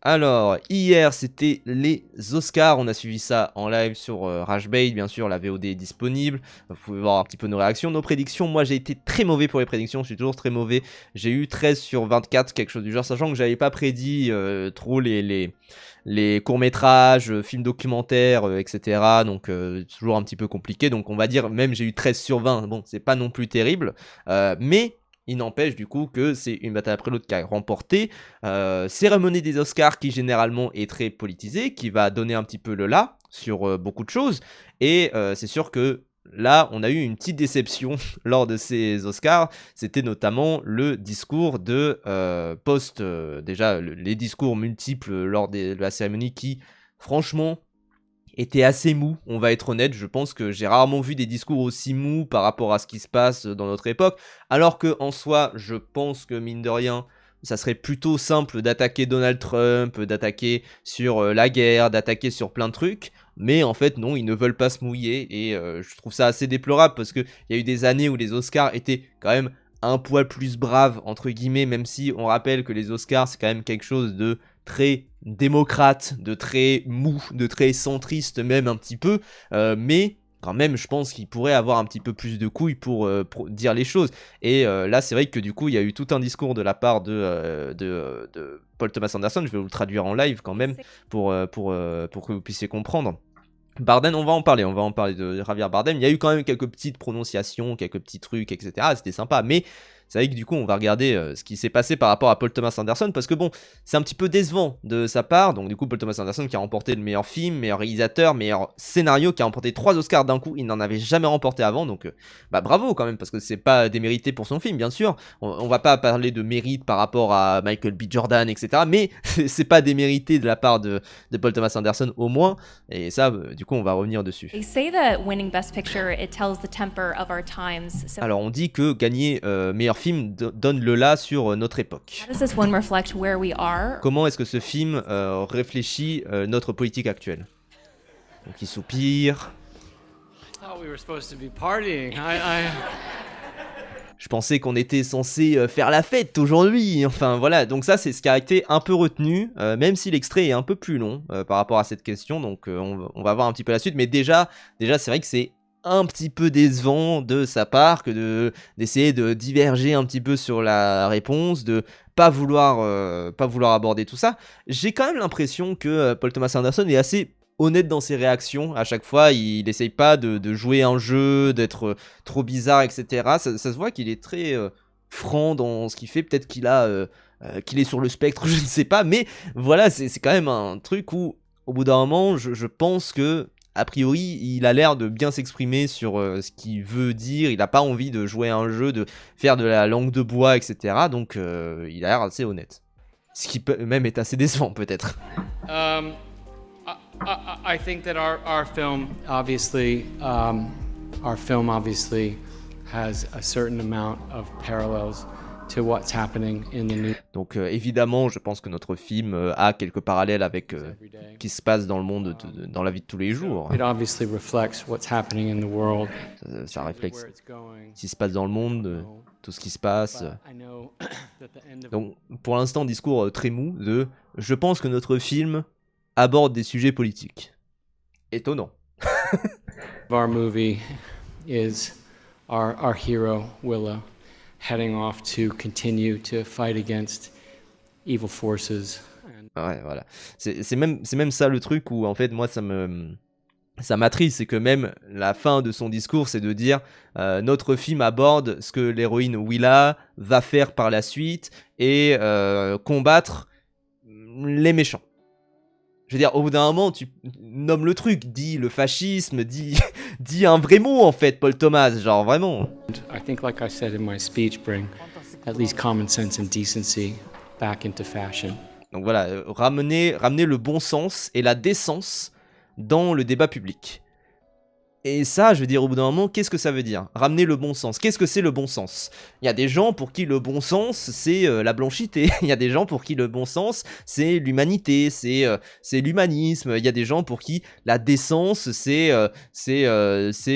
Alors, hier, c'était les Oscars. On a suivi ça en live sur Rashbait. Bien sûr, la VOD est disponible. Vous pouvez voir un petit peu nos réactions, nos prédictions. Moi, j'ai été très mauvais pour les prédictions. Je suis toujours très mauvais. J'ai eu 13 sur 24, quelque chose du genre. Sachant que j'avais pas prédit trop les courts-métrages, films documentaires, etc. Donc, toujours un petit peu compliqué. Donc, on va dire, même j'ai eu 13 sur 20. Bon, c'est pas non plus terrible. Mais il n'empêche du coup que c'est une bataille après l'autre qui a remporté. Cérémonie des Oscars qui généralement est très politisée, qui va donner un petit peu le là sur beaucoup de choses. Et c'est sûr que là, on a eu une petite déception lors de ces Oscars. C'était notamment le discours de déjà les discours multiples lors de la cérémonie qui, franchement, était assez mou, on va être honnête. Je pense que j'ai rarement vu des discours aussi mous par rapport à ce qui se passe dans notre époque, alors que en soi, je pense que mine de rien, ça serait plutôt simple d'attaquer Donald Trump, d'attaquer sur la guerre, d'attaquer sur plein de trucs, mais en fait non, ils ne veulent pas se mouiller, et je trouve ça assez déplorable, parce qu'il y a eu des années où les Oscars étaient quand même un poil plus braves, entre guillemets, même si on rappelle que les Oscars, c'est quand même quelque chose de très démocrate, de très mou, de très centriste même un petit peu, mais quand même je pense qu'il pourrait avoir un petit peu plus de couilles pour dire les choses. Et là c'est vrai que du coup il y a eu tout un discours de la part de Paul Thomas Anderson. Je vais vous le traduire en live quand même pour que vous puissiez comprendre. Bardem, on va en parler de Javier Bardem. Il y a eu quand même quelques petites prononciations, quelques petits trucs, etc. C'était sympa, mais c'est vrai que du coup, on va regarder ce qui s'est passé par rapport à Paul Thomas Anderson, parce que bon, c'est un petit peu décevant de sa part. Donc du coup, Paul Thomas Anderson qui a remporté le meilleur film, meilleur réalisateur, meilleur scénario, qui a remporté 3 Oscars d'un coup, il n'en avait jamais remporté avant, donc bah bravo quand même, parce que c'est pas démérité pour son film, bien sûr. On va pas parler de mérite par rapport à Michael B. Jordan, etc. Mais c'est pas démérité de la part de Paul Thomas Anderson au moins, et ça, du coup, on va revenir dessus. They say that winning Best Picture, it tells the temper of our times. So Alors on dit que gagner meilleur film donne le là sur notre époque. how does this one reflect where we are? Comment est-ce que ce film réfléchit notre politique actuelle? Donc il soupire. thought we were supposed to be partying. Je pensais qu'on était censé faire la fête aujourd'hui. Enfin voilà, donc ça c'est ce qui a été un peu retenu, même si l'extrait est un peu plus long par rapport à cette question. Donc on va voir un petit peu la suite. Mais déjà c'est vrai que c'est un petit peu décevant de sa part que d'essayer de diverger un petit peu sur la réponse, de pas vouloir aborder tout ça. J'ai quand même l'impression que Paul Thomas Anderson est assez honnête dans ses réactions. À chaque fois, il essaye pas de jouer un jeu, d'être trop bizarre, etc. Ça se voit qu'il est très franc dans ce qu'il fait. Peut-être qu'il est sur le spectre, je ne sais pas. Mais voilà, c'est quand même un truc où, au bout d'un moment, je pense que a priori, il a l'air de bien s'exprimer sur ce qu'il veut dire. Il n'a pas envie de jouer un jeu, de faire de la langue de bois, etc. Donc, il a l'air assez honnête. Ce qui peut même être assez décevant, peut-être. I think that our film obviously has a certain amount of parallels to what's happening in the news Donc évidemment, je pense que notre film a quelques parallèles avec ce qui se passe dans le monde, dans la vie de tous les jours. It obviously reflects what's happening in the world. Ça reflète Where it's going. ce qui se passe dans le monde, tout ce qui se passe. But I know that the end of Donc pour l'instant, discours très mou de « Je pense que notre film aborde des sujets politiques ». Étonnant. our movie is our hero Willow heading off to continue to fight against evil forces. Ouais, voilà. C'est même ça le truc où en fait moi ça m'attriste, c'est que même la fin de son discours, c'est de dire notre film aborde ce que l'héroïne Willa va faire par la suite et combattre les méchants. Je veux dire, au bout d'un moment, tu nommes le truc, dis le fascisme, dis un vrai mot en fait, Paul Thomas, genre vraiment. I think, like I said in my speech, bring at least common sense and decency back into fashion. Donc voilà, ramener le bon sens et la décence dans le débat public. Et ça, je veux dire, au bout d'un moment, qu'est-ce que ça veut dire? Ramener le bon sens. Qu'est-ce que c'est le bon sens? Il y a des gens pour qui le bon sens, c'est la blanchité. Il y a des gens pour qui le bon sens, c'est l'humanité, c'est l'humanisme. Il y a des gens pour qui la décence, c'est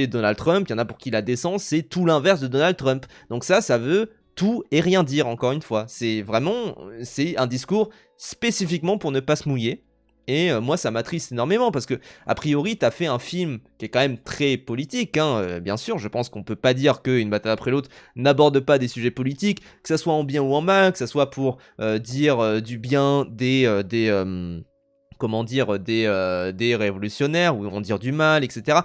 Donald Trump. Il y en a pour qui la décence, c'est tout l'inverse de Donald Trump. Donc ça veut tout et rien dire, encore une fois. C'est vraiment, c'est un discours spécifiquement pour ne pas se mouiller. Et moi, ça m'attriste énormément parce que, a priori, t'as fait un film qui est quand même très politique, hein, bien sûr. Je pense qu'on peut pas dire qu'Une bataille après l'autre n'aborde pas des sujets politiques, que ça soit en bien ou en mal, que ça soit pour dire du bien comment dire, des révolutionnaires ou en dire du mal, etc.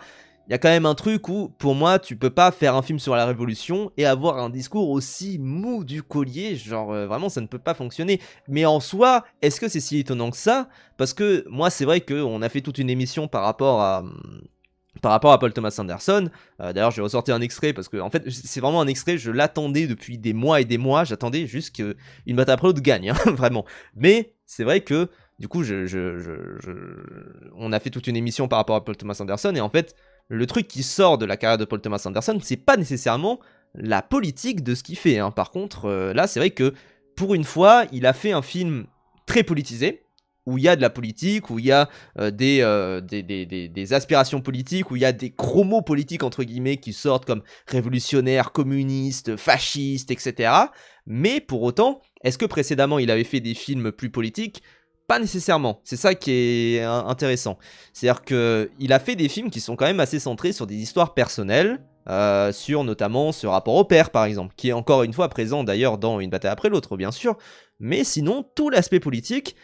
Il y a quand même un truc où, pour moi, tu peux pas faire un film sur la révolution et avoir un discours aussi mou du collier, genre vraiment ça ne peut pas fonctionner. Mais en soi, est-ce que c'est si étonnant que ça? Parce que moi, c'est vrai qu'on a fait toute une émission par rapport à Paul Thomas Anderson. D'ailleurs, j'ai ressorti un extrait parce que, en fait, c'est vraiment un extrait, je l'attendais depuis des mois et des mois, j'attendais juste qu'Une bataille après l'autre gagne, hein, vraiment. Mais c'est vrai que, du coup, on a fait toute une émission par rapport à Paul Thomas Anderson et en fait, le truc qui sort de la carrière de Paul Thomas Anderson, c'est pas nécessairement la politique de ce qu'il fait, hein. Par contre, là, c'est vrai que, pour une fois, il a fait un film très politisé, où il y a de la politique, où il y a des aspirations politiques, où il y a des gros mots politiques, entre guillemets, qui sortent comme révolutionnaire, communiste, fasciste, etc. Mais pour autant, est-ce que précédemment il avait fait des films plus politiques? Pas nécessairement, c'est ça qui est intéressant. C'est-à-dire qu'il a fait des films qui sont quand même assez centrés sur des histoires personnelles, sur notamment ce rapport au père par exemple, qui est encore une fois présent d'ailleurs dans Une bataille après l'autre bien sûr, mais sinon tout l'aspect politique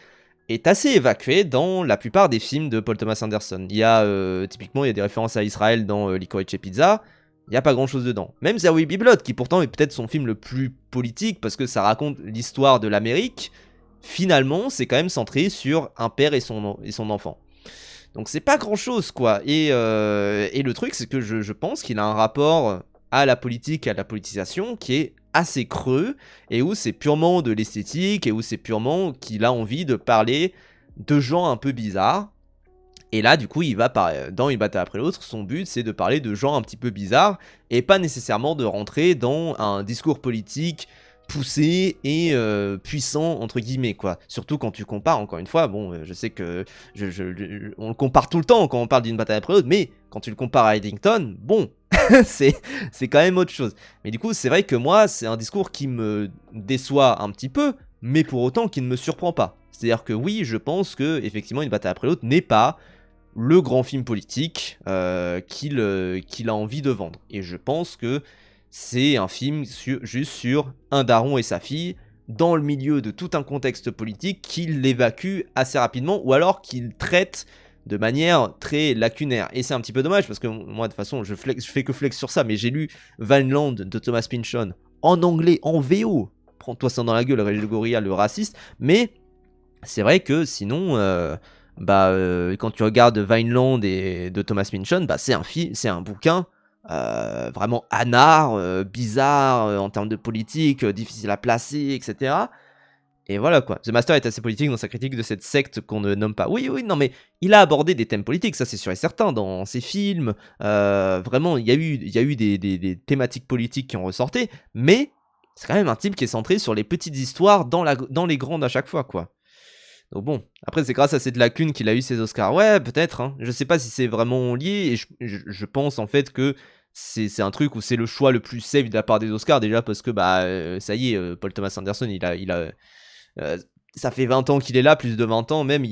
est assez évacué dans la plupart des films de Paul Thomas Anderson. Il y a typiquement il y a des références à Israël dans Licorice Pizza, il n'y a pas grand chose dedans. Même There Will Be Blood, qui pourtant est peut-être son film le plus politique parce que ça raconte l'histoire de l'Amérique, finalement c'est quand même centré sur un père et son enfant. Donc c'est pas grand chose quoi. Et le truc c'est que je pense qu'il a un rapport à la politique, à la politisation qui est assez creux et où c'est purement de l'esthétique et où c'est purement qu'il a envie de parler de gens un peu bizarres. Et là, du coup, il va dans Une bataille après l'autre, son but c'est de parler de gens un petit peu bizarres et pas nécessairement de rentrer dans un discours politique poussé et puissant entre guillemets quoi. Surtout quand tu compares, encore une fois, bon, je sais que on le compare tout le temps quand on parle d'Une bataille après l'autre, mais quand tu le compares à Eddington, bon, c'est quand même autre chose. Mais du coup, c'est vrai que moi, c'est un discours qui me déçoit un petit peu, mais pour autant qui ne me surprend pas. C'est-à-dire que oui, je pense que effectivement Une bataille après l'autre n'est pas le grand film politique qu'il a envie de vendre. Et je pense que c'est un film juste sur un daron et sa fille, dans le milieu de tout un contexte politique qu'il évacue assez rapidement, ou alors qu'il traite de manière très lacunaire. Et c'est un petit peu dommage, parce que moi, de toute façon, je fais que flex sur ça, mais j'ai lu Vineland de Thomas Pynchon en anglais, en VO. Prends-toi ça dans la gueule, Régis Gorilla, le raciste. Mais c'est vrai que sinon... quand tu regardes Vineland de Thomas Pynchon, c'est un bouquin vraiment anard, bizarre en termes de politique, difficile à placer, etc. Et voilà quoi. The Master est assez politique dans sa critique de cette secte qu'on ne nomme pas. Oui, non, mais il a abordé des thèmes politiques, ça c'est sûr et certain, dans ses films. Vraiment, il y a eu des thématiques politiques qui ont ressorti, mais c'est quand même un type qui est centré sur les petites histoires dans les grandes à chaque fois, quoi. Donc bon, après c'est grâce à cette lacune qu'il a eu ses Oscars. Ouais, peut-être, hein. Je sais pas si c'est vraiment lié, et je pense en fait que c'est un truc où c'est le choix le plus safe de la part des Oscars, déjà parce que ça y est, Paul Thomas Anderson, ça fait 20 ans qu'il est là, plus de 20 ans même,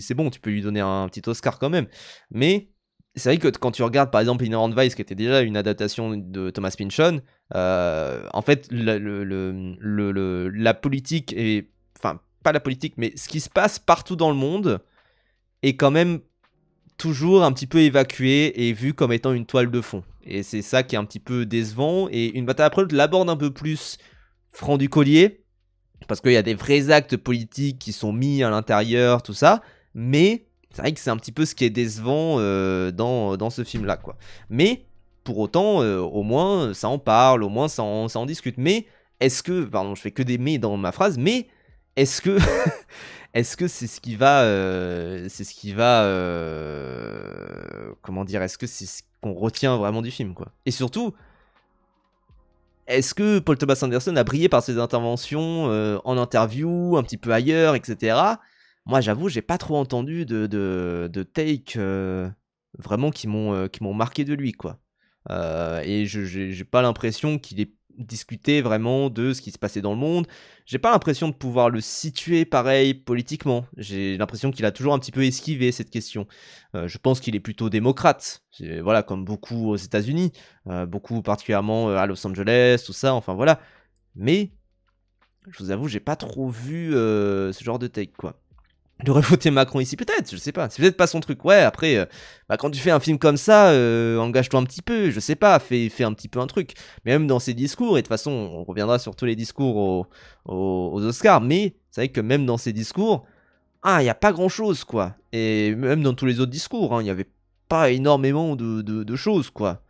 c'est bon, tu peux lui donner un petit Oscar quand même. Mais c'est vrai que quand tu regardes par exemple Inherent Vice, qui était déjà une adaptation de Thomas Pynchon, en fait la politique est... Enfin, pas la politique, mais ce qui se passe partout dans le monde est quand même toujours un petit peu évacué et vu comme étant une toile de fond. Et c'est ça qui est un petit peu décevant. Et Une bataille après l'autre l'aborde un peu plus franc du collier, parce qu'il y a des vrais actes politiques qui sont mis à l'intérieur, tout ça. Mais c'est vrai que c'est un petit peu ce qui est décevant dans ce film-là, quoi. Mais pour autant, au moins, ça en parle, au moins, ça en discute. Mais est-ce que... Pardon, je fais que des mais dans ma phrase, mais... Est-ce que c'est ce qui va comment dire, est-ce que c'est ce qu'on retient vraiment du film, quoi. Et surtout, est-ce que Paul Thomas Anderson a brillé par ses interventions en interview, un petit peu ailleurs, etc. Moi, j'avoue, j'ai pas trop entendu de take vraiment qui m'ont marqué de lui, quoi. Et j'ai pas l'impression qu'il ait discuter vraiment de ce qui se passait dans le monde. J'ai pas l'impression de pouvoir le situer pareil politiquement. J'ai l'impression qu'il a toujours un petit peu esquivé cette question. Je pense qu'il est plutôt démocrate. Voilà, comme beaucoup aux États-Unis, beaucoup particulièrement à Los Angeles, tout ça, enfin voilà. Mais je vous avoue, j'ai pas trop vu ce genre de take, quoi. Il aurait voté Macron ici, peut-être, je sais pas. C'est peut-être pas son truc. Ouais, après, quand tu fais un film comme ça, engage-toi un petit peu, je sais pas, fais un petit peu un truc. Mais même dans ses discours, et de toute façon, on reviendra sur tous les discours aux Oscars, mais c'est vrai que même dans ses discours, il y a pas grand-chose, quoi. Et même dans tous les autres discours, il y avait pas énormément de choses, quoi.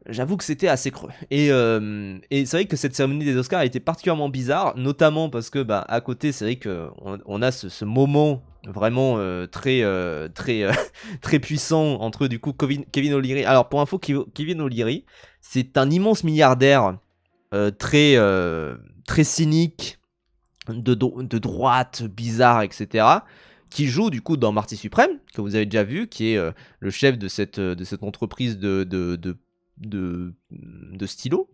J'avoue que c'était assez creux. Et c'est vrai que cette cérémonie des Oscars a été particulièrement bizarre, notamment parce que à côté, c'est vrai qu'on a ce moment vraiment très puissant entre du coup Kevin O'Leary. Alors pour info, Kevin O'Leary, c'est un immense milliardaire très cynique, de droite, bizarre, etc., qui joue du coup dans Marty Suprême, que vous avez déjà vu, qui est le chef de cette entreprise de stylo,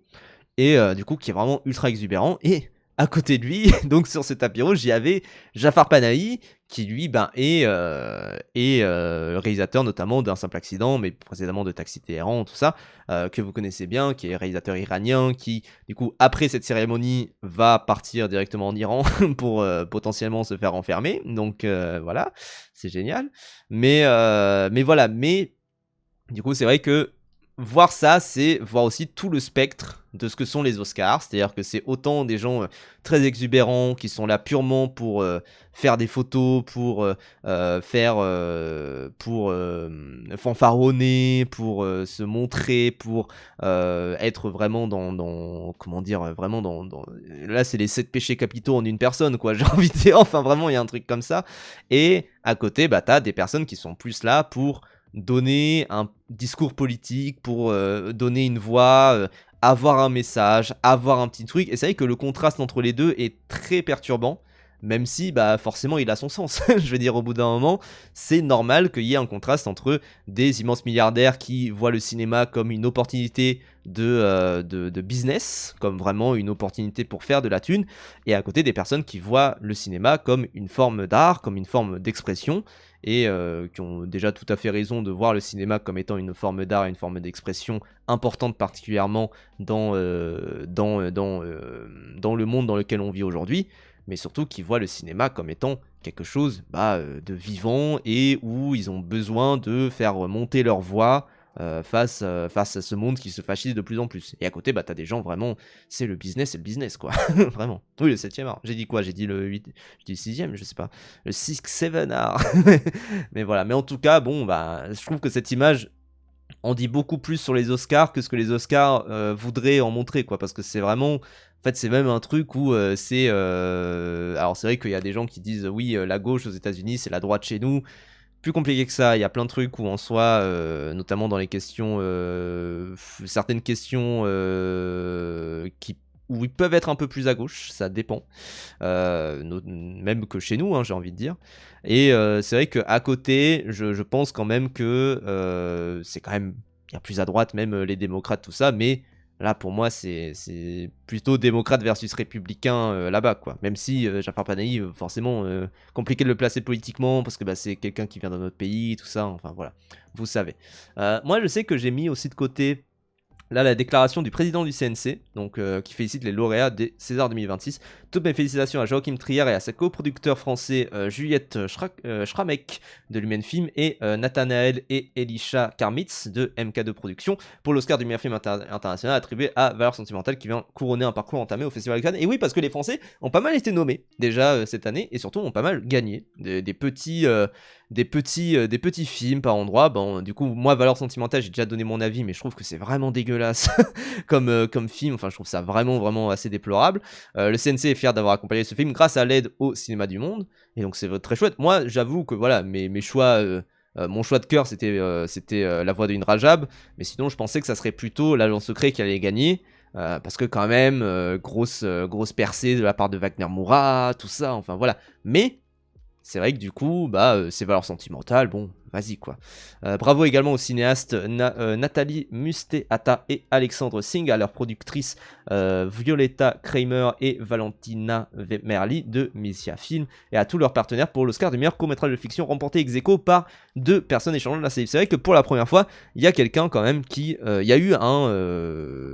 et du coup qui est vraiment ultra exubérant. Et à côté de lui, donc sur ce tapis rouge, il y avait Jafar Panahi, qui lui est le réalisateur notamment d'Un simple accident, mais précédemment de Taxi Téhéran, tout ça, que vous connaissez bien, qui est réalisateur iranien, qui du coup après cette cérémonie va partir directement en Iran pour potentiellement se faire enfermer. Donc voilà, c'est génial. Mais voilà, mais du coup c'est vrai que voir ça, c'est voir aussi tout le spectre de ce que sont les Oscars. C'est-à-dire que c'est autant des gens très exubérants qui sont là purement pour faire des photos, pour fanfaronner, pour se montrer, pour être vraiment dans comment dire, vraiment dans... Là, c'est les 7 péchés capitaux en une personne, quoi. J'ai envie de dire, enfin vraiment, il y a un truc comme ça. Et à côté, t'as des personnes qui sont plus là pour donner un discours politique, pour donner une voix, avoir un message, avoir un petit truc. Et c'est vrai que le contraste entre les deux est très perturbant, même si forcément il a son sens. Je veux dire, au bout d'un moment, c'est normal qu'il y ait un contraste entre des immenses milliardaires qui voient le cinéma comme une opportunité de business, comme vraiment une opportunité pour faire de la thune, et à côté des personnes qui voient le cinéma comme une forme d'art, comme une forme d'expression, et qui ont déjà tout à fait raison de voir le cinéma comme étant une forme d'art et une forme d'expression importante, particulièrement dans le monde dans lequel on vit aujourd'hui, mais surtout qui voient le cinéma comme étant quelque chose de vivant, et où ils ont besoin de faire monter leur voix face à ce monde qui se fascise de plus en plus. Et à côté, t'as des gens vraiment, c'est le business, quoi. Vraiment. Oui, le 7ème art. J'ai dit quoi? J'ai dit le 8, j'ai dit le 6ème, je sais pas. Le 6-7 art. Mais voilà. Mais en tout cas, bon, je trouve que cette image en dit beaucoup plus sur les Oscars que ce que les Oscars voudraient en montrer, quoi. Parce que c'est vraiment... En fait, c'est même un truc où c'est... Alors, c'est vrai qu'il y a des gens qui disent, oui, la gauche aux États-Unis, c'est la droite chez nous. Plus compliqué que ça, il y a plein de trucs où en soi, notamment dans les questions, certaines questions où ils peuvent être un peu plus à gauche, ça dépend, même que chez nous, j'ai envie de dire. Et c'est vrai qu'à côté, je pense quand même que c'est quand même bien plus à droite, même les démocrates, tout ça, mais là, pour moi, c'est plutôt démocrate versus républicain là-bas, quoi. Même si Jafar Panahi, forcément, compliqué de le placer politiquement, parce que c'est quelqu'un qui vient d'un autre pays, tout ça, enfin voilà, vous savez. Moi, je sais que j'ai mis aussi de côté là la déclaration du président du CNC, donc qui félicite les lauréats des César 2026. Toutes mes félicitations à Joachim Trier et à sa coproducteur français Juliette Schramek de Lumen Film, et Nathanaël et Elisha Karmitz de MK2 Productions pour l'Oscar du meilleur film international attribué à Valeurs sentimentales, qui vient couronner un parcours entamé au Festival de Cannes. Et oui, parce que les Français ont pas mal été nommés déjà cette année, et surtout ont pas mal gagné des petits films par endroit. Bon, du coup, moi, Valeurs sentimentales, j'ai déjà donné mon avis, mais je trouve que c'est vraiment dégueulasse comme film. Enfin, je trouve ça vraiment assez déplorable. Le CNC est fier d'avoir accompagné ce film grâce à l'aide au cinéma du monde, et donc c'est très chouette. Moi, j'avoue que voilà, mes choix, mon choix de cœur, c'était La Voix d'une Rajab, mais sinon, je pensais que ça serait plutôt L'Agent secret qui allait gagner. Parce que quand même, grosse percée de la part de Wagner Moura, tout ça, enfin voilà. Mais c'est vrai que du coup, c'est Valeurs sentimentales, bon, vas-y quoi. Bravo également aux cinéastes Nathalie Musteata et Alexandre Singh, à leurs productrices Violetta Kramer et Valentina Merli de Misia Film, et à tous leurs partenaires pour l'Oscar du meilleur court-métrage de fiction remporté ex aequo par 2 personnes échangeant de la salive. C'est vrai que pour la première fois, il y a quelqu'un quand même qui... Il y a eu un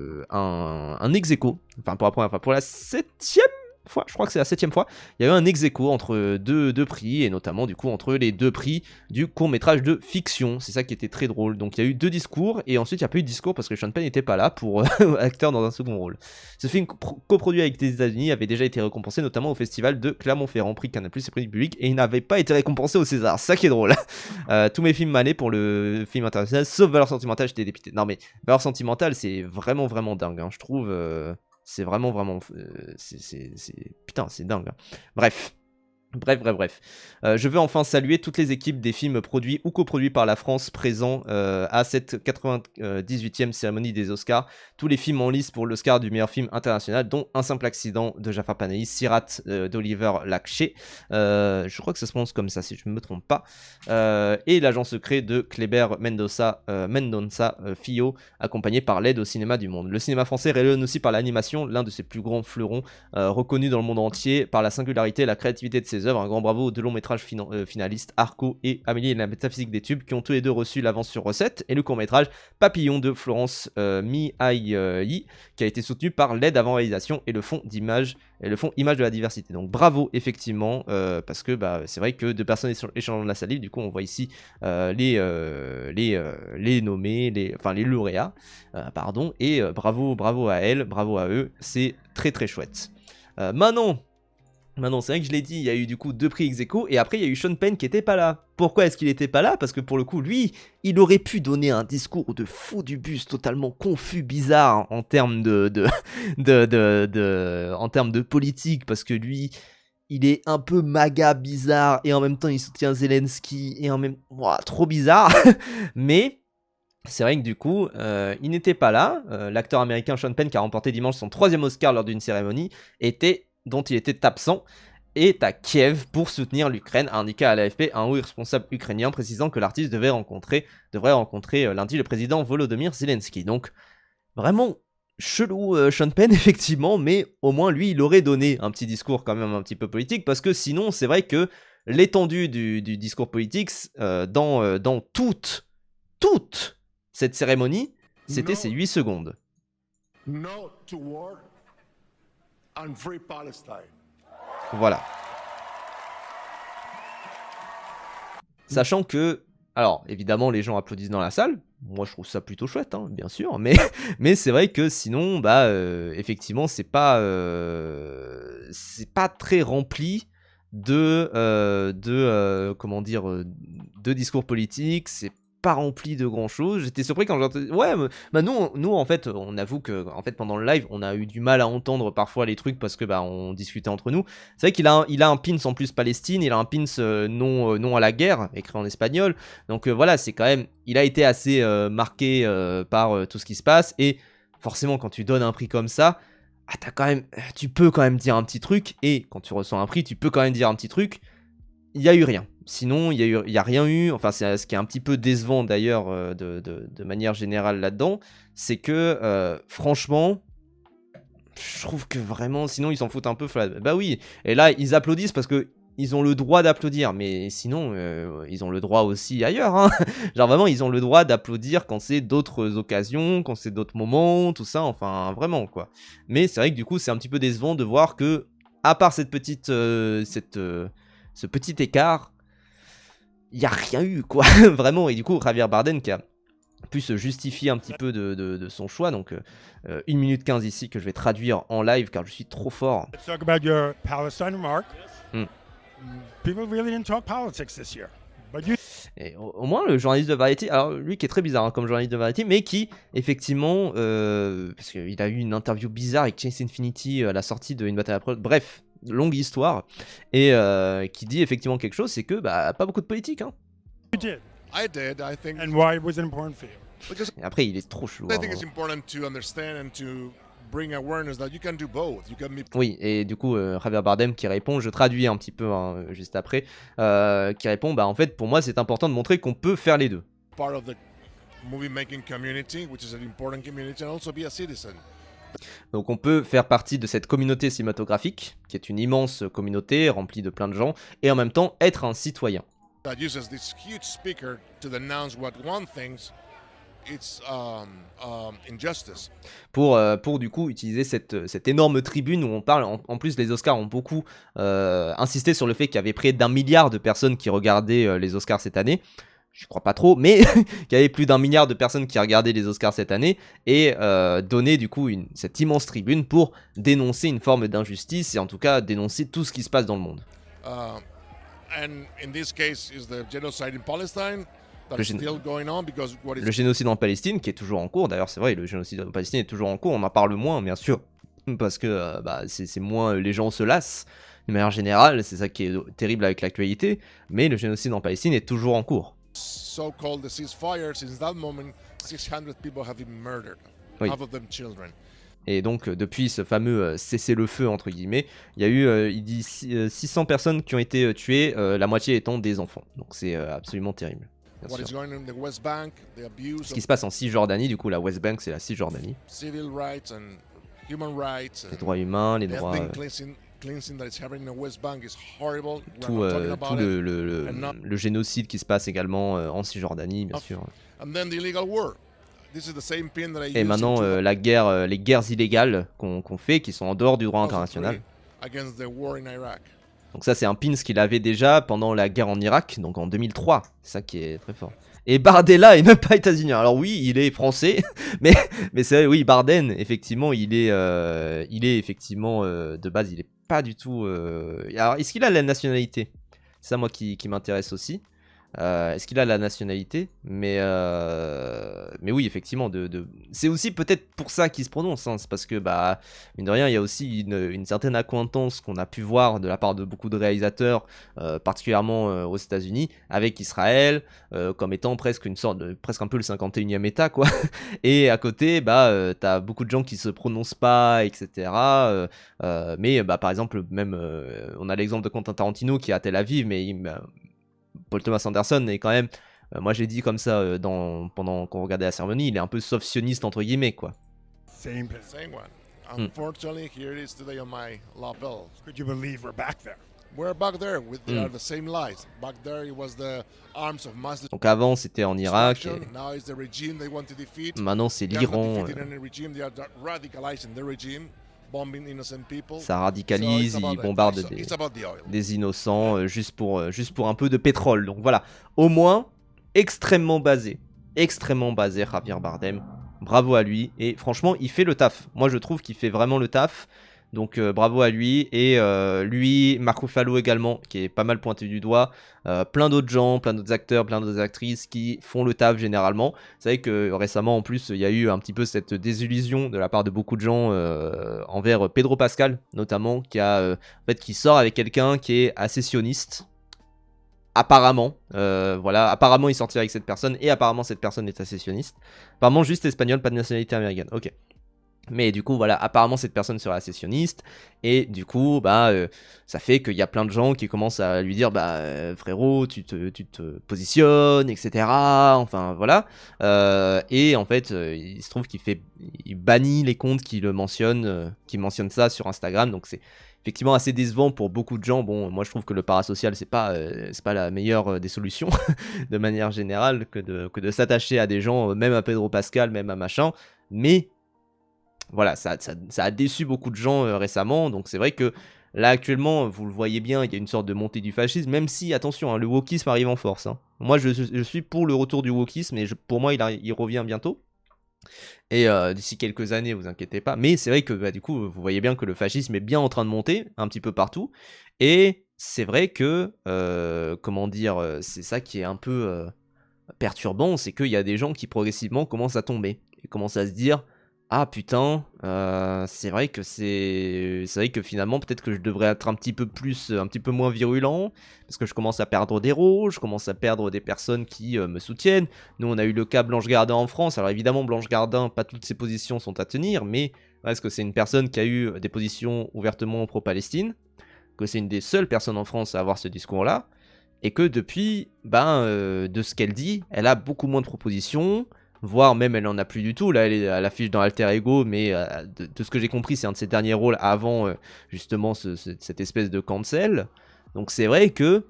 ex aequo, enfin pour la première fois, pour la 7e fois, je crois que c'est la 7e fois, il y a eu un ex aequo entre deux prix, et notamment du coup entre les 2 prix du court-métrage de fiction. C'est ça qui était très drôle. Donc il y a eu 2 discours, et ensuite il n'y a pas eu de discours parce que Sean Penn n'était pas là pour acteur dans un second rôle. Ce film coproduit avec les États-Unis avait déjà été récompensé notamment au festival de Clermont-Ferrand, prix Canal+, et prix du public, et il n'avait pas été récompensé au César. C'est ça qui est drôle. Tous mes films m'allaient pour le film international, sauf Valeurs Sentimentales, j'étais dépité. Non mais Valeurs Sentimentales, c'est vraiment dingue, hein, je trouve. C'est vraiment... Putain, c'est dingue. Hein. Bref. Je veux enfin saluer toutes les équipes des films produits ou coproduits par la France présents à cette 98e cérémonie des Oscars. Tous les films en lice pour l'Oscar du meilleur film international, dont Un simple accident de Jafar Panahi, Sirat d'Oliver Lakshé, je crois que ça se prononce comme ça si je ne me trompe pas, et L'agent secret de Kleber Mendonça Filho, accompagné par l'aide au cinéma du monde. Le cinéma français rayonne aussi par l'animation, l'un de ses plus grands fleurons, reconnu dans le monde entier par la singularité et la créativité de ses œuvres. Un grand bravo aux 2 longs métrages finalistes, Arco et Amélie et la métaphysique des tubes, qui ont tous les 2 reçu l'avance sur recette, et le court métrage Papillon de Florence Mihailyi, qui a été soutenu par l'aide avant réalisation et le fonds Image de la diversité. Donc bravo effectivement, parce que c'est vrai que 2 personnes échangeant de la salive, du coup on voit ici les nommés, les lauréats, et bravo à elles, bravo à eux, c'est très chouette. Maintenant, c'est vrai que je l'ai dit, il y a eu du coup 2 prix ex aequo, et après il y a eu Sean Penn qui était pas là. Pourquoi est-ce qu'il était pas là? Parce que pour le coup, lui, il aurait pu donner un discours de fou du bus, totalement confus, bizarre en termes en termes de politique, parce que lui, il est un peu MAGA bizarre, et en même temps il soutient Zelensky, et en même... Ouah, trop bizarre. Mais... c'est vrai que du coup, il n'était pas là. L'acteur américain Sean Penn, qui a remporté dimanche son 3e Oscar lors d'une cérémonie, dont il était absent, est à Kiev pour soutenir l'Ukraine, a indiqué à l'AFP un haut responsable ukrainien, précisant que l'artiste devrait rencontrer lundi le président Volodymyr Zelensky. Donc, vraiment chelou Sean Penn, effectivement, mais au moins lui, il aurait donné un petit discours quand même un petit peu politique, parce que sinon, c'est vrai que l'étendue du discours politique dans toute cette cérémonie, c'était ces 8 secondes. No to war and free Palestine. Voilà. Sachant que, alors évidemment les gens applaudissent dans la salle, moi je trouve ça plutôt chouette, hein, bien sûr, mais c'est vrai que sinon, effectivement, c'est pas très rempli de discours politiques, c'est pas rempli de grand chose. J'étais surpris quand j'ai entendu... Ouais, nous en fait, on avoue que en fait pendant le live, on a eu du mal à entendre parfois les trucs parce que on discutait entre nous. C'est vrai qu'il a un pins en plus Palestine, il a un pins non à la guerre, écrit en espagnol. Donc voilà, c'est quand même... Il a été assez marqué par tout ce qui se passe, et forcément quand tu donnes un prix comme ça, tu peux quand même dire un petit truc, et quand tu reçois un prix, tu peux quand même dire un petit truc. Il y a eu rien. Sinon, il y a rien eu. Enfin, c'est ce qui est un petit peu décevant d'ailleurs de manière générale là-dedans, c'est que franchement, je trouve que vraiment, sinon ils s'en foutent un peu. Bah oui. Et là, ils applaudissent parce que ils ont le droit d'applaudir, mais sinon, ils ont le droit aussi ailleurs. Hein. Genre vraiment, ils ont le droit d'applaudir quand c'est d'autres occasions, quand c'est d'autres moments, tout ça. Enfin, vraiment quoi. Mais c'est vrai que du coup, c'est un petit peu décevant de voir que, à part ce petit écart, il n'y a rien eu, quoi, vraiment. Et du coup, Javier Bardem qui a pu se justifier un petit peu de son choix, donc 1 minute 15 ici que je vais traduire en live car je suis trop fort. Let's talk about your Palestine remark. People really didn't talk politics this year. But you... Et au moins le journaliste de Variety, alors lui qui est très bizarre hein, comme journaliste de Variety, mais qui effectivement, parce qu'il a eu une interview bizarre avec Chase Infinity à la sortie de Une bataille à preuve, bref, longue histoire, et qui dit effectivement quelque chose, c'est que pas beaucoup de politique. Hein. You did. I did. I think. And why was it important for you? Because Et après il est trop chelou. I think it's important to understand and to bring awareness that you can do both. You can be Oui, et du coup, Javier Bardem qui répond, je traduis un petit peu hein, juste après, qui répond, bah en fait, pour moi, c'est important de montrer qu'on peut faire les deux. part of the movie making community, which is an important community, and also be a citizen. Donc on peut faire partie de cette communauté cinématographique, qui est une immense communauté remplie de plein de gens, et en même temps être un citoyen. That uses this huge speaker to announce what one thinks it's injustice. Pour du coup utiliser cette énorme tribune où on parle, en plus les Oscars ont beaucoup insisté sur le fait qu'il y avait près d'1 milliard de personnes qui regardaient les Oscars cette année. Je crois pas trop, mais qu'il y avait plus d'1 milliard de personnes qui regardaient les Oscars cette année et donner du coup cette immense tribune pour dénoncer une forme d'injustice et en tout cas dénoncer tout ce qui se passe dans le monde. And in this case is the genocide in Palestine that Le is gén- still going on because what is Le génocide en Palestine qui est toujours en cours, d'ailleurs c'est vrai, le génocide en Palestine est toujours en cours, on en parle moins bien sûr, parce que bah, c'est moins, les gens se lassent, de manière générale, c'est ça qui est terrible avec l'actualité, mais le génocide en Palestine est toujours en cours. so-called the ceasefire, since that moment 600 people have been murdered, Oui. half of them children. Et donc depuis ce fameux cessez-le-feu entre guillemets, il y a eu, il dit 600 personnes qui ont été tuées, la moitié étant des enfants, donc c'est absolument terrible. Bien What is sûr. going on in the West Bank, the abuse Ce qui of se passe en Cisjordanie, du coup la West Bank c'est la Cisjordanie, civil rights and human rights, les and droits humains, les the droits, ethnic cleansing that is happening in the West Bank is horrible. We're tout, not talking tout about it. And not- le génocide qui se passe également en Cisjordanie, bien Of- sûr. And then the illegal war. This is the same pin that I Et used maintenant, in la guerre, les guerres illégales qu'on fait, qui sont en dehors du droit international. 2003 against the war in Iraq. Donc ça, c'est un pins qu'il avait déjà pendant la guerre en Irak, donc en 2003. C'est ça qui est très fort. Et Bardella est même pas états-unien. Alors oui, il est français, mais c'est vrai, oui, Bardem, effectivement, il est effectivement de base, il est pas du tout. Alors, est-ce qu'il a la nationalité? C'est ça moi qui m'intéresse aussi. Est-ce qu'il a la nationalité? Mais oui, effectivement, c'est aussi peut-être pour ça qu'il se prononce. Hein. C'est parce que, bah, mine de rien, il y a aussi une certaine accointance qu'on a pu voir de la part de beaucoup de réalisateurs, particulièrement aux États-Unis, avec Israël, comme étant presque une sorte de, presque un peu le 51e État, quoi. Et à côté, bah, t'as beaucoup de gens qui se prononcent pas, etc. Mais, bah, par exemple, même, on a l'exemple de Quentin Tarantino qui est à Tel Aviv, mais Paul Thomas Anderson est quand même, moi j'ai dit comme ça pendant qu'on regardait la cérémonie, il est un peu sauf sioniste entre guillemets quoi. Same. Same one. Unfortunately, here it is today on my lapel. Could you believe we're back there? We're back there with they are the same lies. Back there, it was the arms of mass Donc avant c'était en Irak, destruction. Now it's the regime they want to defeat. maintenant c'est They are not l'Iran, defeating any regime. They are radicalizing the regime, bombing innocent people. ça So radicalise, it's about ils it. bombardent It's about the oil. des innocents juste pour un peu de pétrole. Donc voilà, au moins extrêmement basé Javier Bardem. Bravo à lui et franchement il fait le taf. Moi je trouve qu'il fait vraiment le taf. Donc bravo à lui et lui, Mark Ruffalo également qui est pas mal pointé du doigt, plein d'autres gens, plein d'autres acteurs, plein d'autres actrices qui font le taf généralement. Vous savez que récemment en plus il y a eu un petit peu cette désillusion de la part de beaucoup de gens envers Pedro Pascal notamment qui sort avec quelqu'un qui est assez sioniste. Apparemment, voilà, apparemment il sortit avec cette personne et apparemment cette personne est assez sioniste. Apparemment juste espagnol, pas de nationalité américaine. Ok. Mais du coup, voilà, apparemment cette personne serait assez sioniste, et du coup, bah, ça fait qu'il y a plein de gens qui commencent à lui dire, bah, frérot, tu te positionnes, etc. Enfin, voilà. Et en fait, il se trouve il bannit les comptes qui mentionnent ça sur Instagram, donc c'est effectivement assez décevant pour beaucoup de gens. Bon, moi je trouve que le parasocial c'est pas la meilleure des solutions de manière générale que de s'attacher à des gens, même à Pedro Pascal, même à machin, mais voilà, ça a déçu beaucoup de gens récemment, donc c'est vrai que là actuellement, vous le voyez bien, il y a une sorte de montée du fascisme, même si, attention, hein, le wokisme arrive en force. Hein. Moi je suis pour le retour du wokisme, et pour moi il revient bientôt. Et d'ici quelques années, vous inquiétez pas. Mais c'est vrai que bah, du coup, vous voyez bien que le fascisme est bien en train de monter un petit peu partout. Et c'est vrai que, comment dire, c'est ça qui est un peu perturbant, c'est qu'il y a des gens qui progressivement commencent à tomber et commencent à se dire, ah putain, c'est vrai que finalement peut-être que je devrais être un petit peu moins virulent, parce que je commence à perdre des rôles, je commence à perdre des personnes qui me soutiennent. Nous on a eu le cas Blanche Gardin en France, alors évidemment Blanche Gardin, pas toutes ses positions sont à tenir, mais Parce que c'est une personne qui a eu des positions ouvertement pro-Palestine, que c'est une des seules personnes en France à avoir ce discours-là, et que depuis, de ce qu'elle dit, elle a beaucoup moins de propositions, voire même elle en a plus du tout. Là, elle affiche dans Alter Ego, mais de ce que j'ai compris, c'est un de ses derniers rôles avant justement cette espèce de cancel. Donc c'est vrai que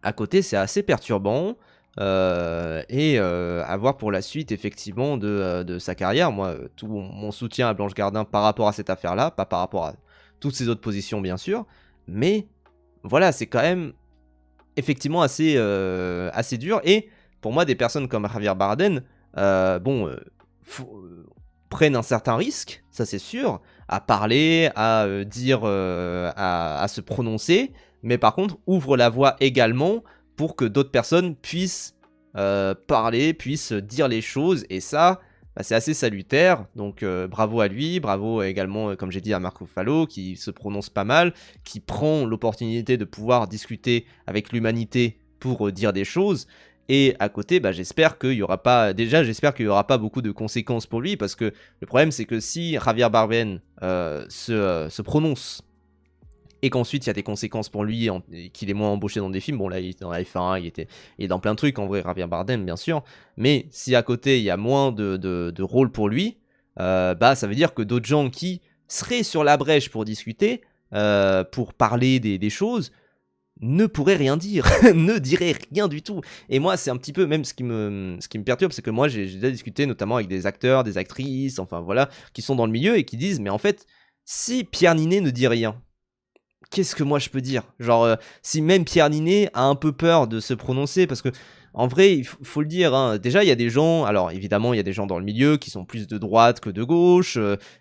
à côté, c'est assez perturbant. Et à voir pour la suite effectivement de sa carrière. Moi, tout mon soutien à Blanche Gardin par rapport à cette affaire-là, pas par rapport à toutes ses autres positions bien sûr, mais voilà, c'est quand même effectivement assez dur. Et pour moi, des personnes comme Javier Bardem, prennent un certain risque, ça c'est sûr, à parler, à dire, à se prononcer, mais par contre ouvrent la voie également pour que d'autres personnes puissent parler, puissent dire les choses, et ça, c'est assez salutaire. Donc bravo à lui, bravo également, comme j'ai dit, à Marc Ruffalo, qui se prononce pas mal, qui prend l'opportunité de pouvoir discuter avec l'humanité pour dire des choses. Et à côté, j'espère qu'il y aura pas, j'espère qu'il y aura pas beaucoup de conséquences pour lui, parce que le problème c'est que si Javier Bardem se prononce, et qu'ensuite il y a des conséquences pour lui, qu'il est moins embauché dans des films, bon là il est dans la F1, il est dans plein de trucs en vrai, Javier Bardem bien sûr, mais si à côté il y a moins de rôle pour lui, ça veut dire que d'autres gens qui seraient sur la brèche pour discuter, pour parler des choses, ne pourraient rien dire, ne diraient rien du tout. Et moi c'est un petit peu, même ce qui me perturbe, c'est que moi j'ai déjà discuté notamment avec des acteurs, des actrices, enfin voilà, qui sont dans le milieu et qui disent, mais en fait, si Pierre Ninet ne dit rien, qu'est-ce que moi je peux dire? Genre, si même Pierre Ninet a un peu peur de se prononcer, parce que en vrai, il faut le dire, hein, déjà il y a des gens, alors évidemment il y a des gens dans le milieu qui sont plus de droite que de gauche,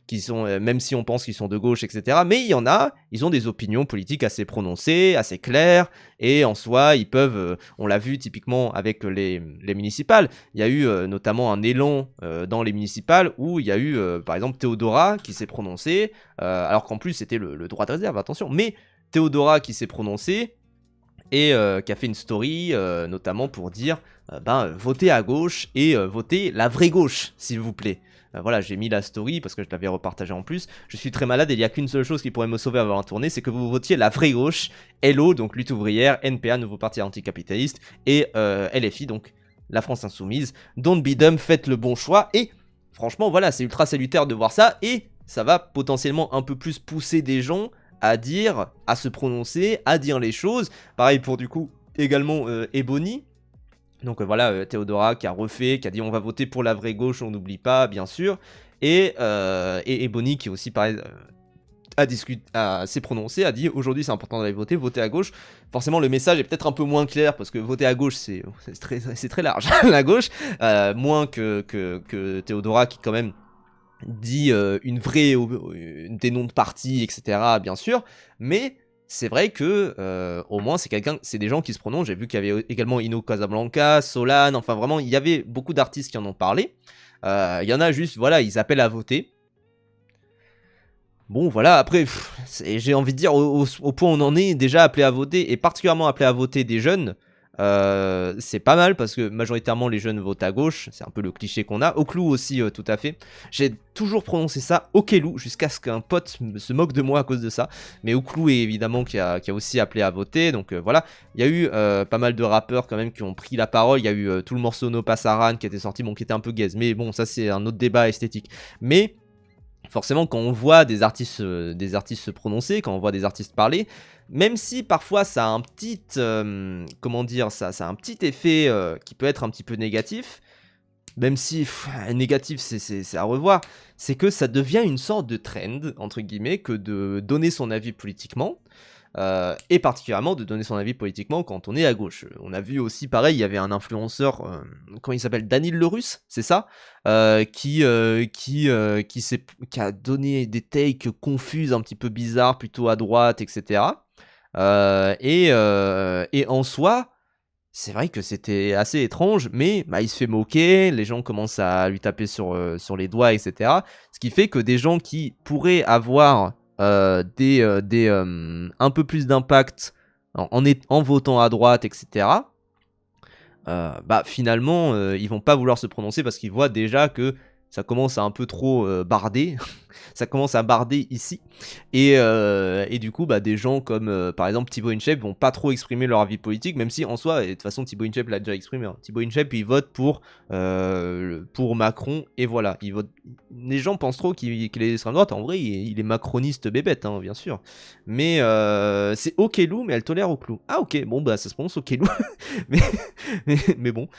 qui sont, même si on pense qu'ils sont de gauche, etc. Mais il y en a, ils ont des opinions politiques assez prononcées, assez claires, et en soi ils peuvent, on l'a vu typiquement avec les municipales, il y a eu notamment un élan dans les municipales où il y a eu par exemple Théodora qui s'est prononcée, alors qu'en plus c'était le droit de réserve, attention, mais Théodora qui s'est prononcée, et qui a fait une story notamment pour dire votez à gauche et votez la vraie gauche s'il vous plaît. Voilà, j'ai mis la story parce que je l'avais repartagé en plus. Je suis très malade et il n'y a qu'une seule chose qui pourrait me sauver avant un tournée, c'est que vous votiez la vraie gauche, LO donc lutte ouvrière, NPA nouveau parti anticapitaliste, et LFI donc la France insoumise. Don't be dumb, faites le bon choix. Et franchement voilà, c'est ultra salutaire de voir ça, et ça va potentiellement un peu plus pousser des gens à dire, à se prononcer, à dire les choses. Pareil pour du coup également Ebony. Donc voilà, Théodora qui a refait, qui a dit on va voter pour la vraie gauche, on n'oublie pas bien sûr. Et Ebony qui aussi pareil s'est prononcé, a dit aujourd'hui c'est important d'aller voter à gauche. Forcément le message est peut-être un peu moins clair parce que voter à gauche c'est très large la gauche, moins que Théodora qui quand même dit des noms de partis, etc. bien sûr, mais c'est vrai que au moins c'est des gens qui se prononcent. J'ai vu qu'il y avait également Ino Casablanca, Solane, enfin vraiment il y avait beaucoup d'artistes qui en ont parlé. Il y en a juste, voilà, ils appellent à voter. Bon voilà, après j'ai envie de dire au point où on en est, déjà appelé à voter, et particulièrement appelé à voter des jeunes, c'est pas mal parce que majoritairement les jeunes votent à gauche, c'est un peu le cliché qu'on a. Oclou aussi, tout à fait. J'ai toujours prononcé ça Okelou jusqu'à ce qu'un pote se moque de moi à cause de ça. Mais Oclou est évidemment qui a aussi appelé à voter. Donc voilà, il y a eu pas mal de rappeurs quand même qui ont pris la parole. Il y a eu tout le morceau No Passaran qui était sorti, bon qui était un peu gaze, mais bon ça c'est un autre débat esthétique. Mais forcément quand on voit des artistes se prononcer, quand on voit des artistes parler, même si parfois ça a un petit, comment dire, ça a un petit effet qui peut être un petit peu négatif, même si négatif c'est à revoir, c'est que ça devient une sorte de trend, entre guillemets, que de donner son avis politiquement, et particulièrement de donner son avis politiquement quand on est à gauche. On a vu aussi, pareil, il y avait un influenceur, comment il s'appelle, Daniel Le Russe, c'est ça, qui a donné des takes confuses, un petit peu bizarres, plutôt à droite, etc. Et en soi, c'est vrai que c'était assez étrange, mais il se fait moquer, les gens commencent à lui taper sur les doigts, etc. Ce qui fait que des gens qui pourraient avoir un peu plus d'impact en votant à droite, etc. Finalement, ils vont pas vouloir se prononcer parce qu'ils voient déjà que ça commence à un peu trop barder, ça commence à barder ici, et du coup, bah, des gens comme par exemple Thibaut InShape vont pas trop exprimer leur avis politique, même si en soi, et de toute façon Thibaut InShape l'a déjà exprimé, hein. Thibaut InShape il vote pour Macron, et voilà, il vote. Les gens pensent trop qu'il est d'extrême droite, en vrai il est macroniste bébête, hein, bien sûr, mais c'est Okelou, mais elle tolère Oclou. Ah ok, bon bah ça se prononce Okelou, mais, mais bon,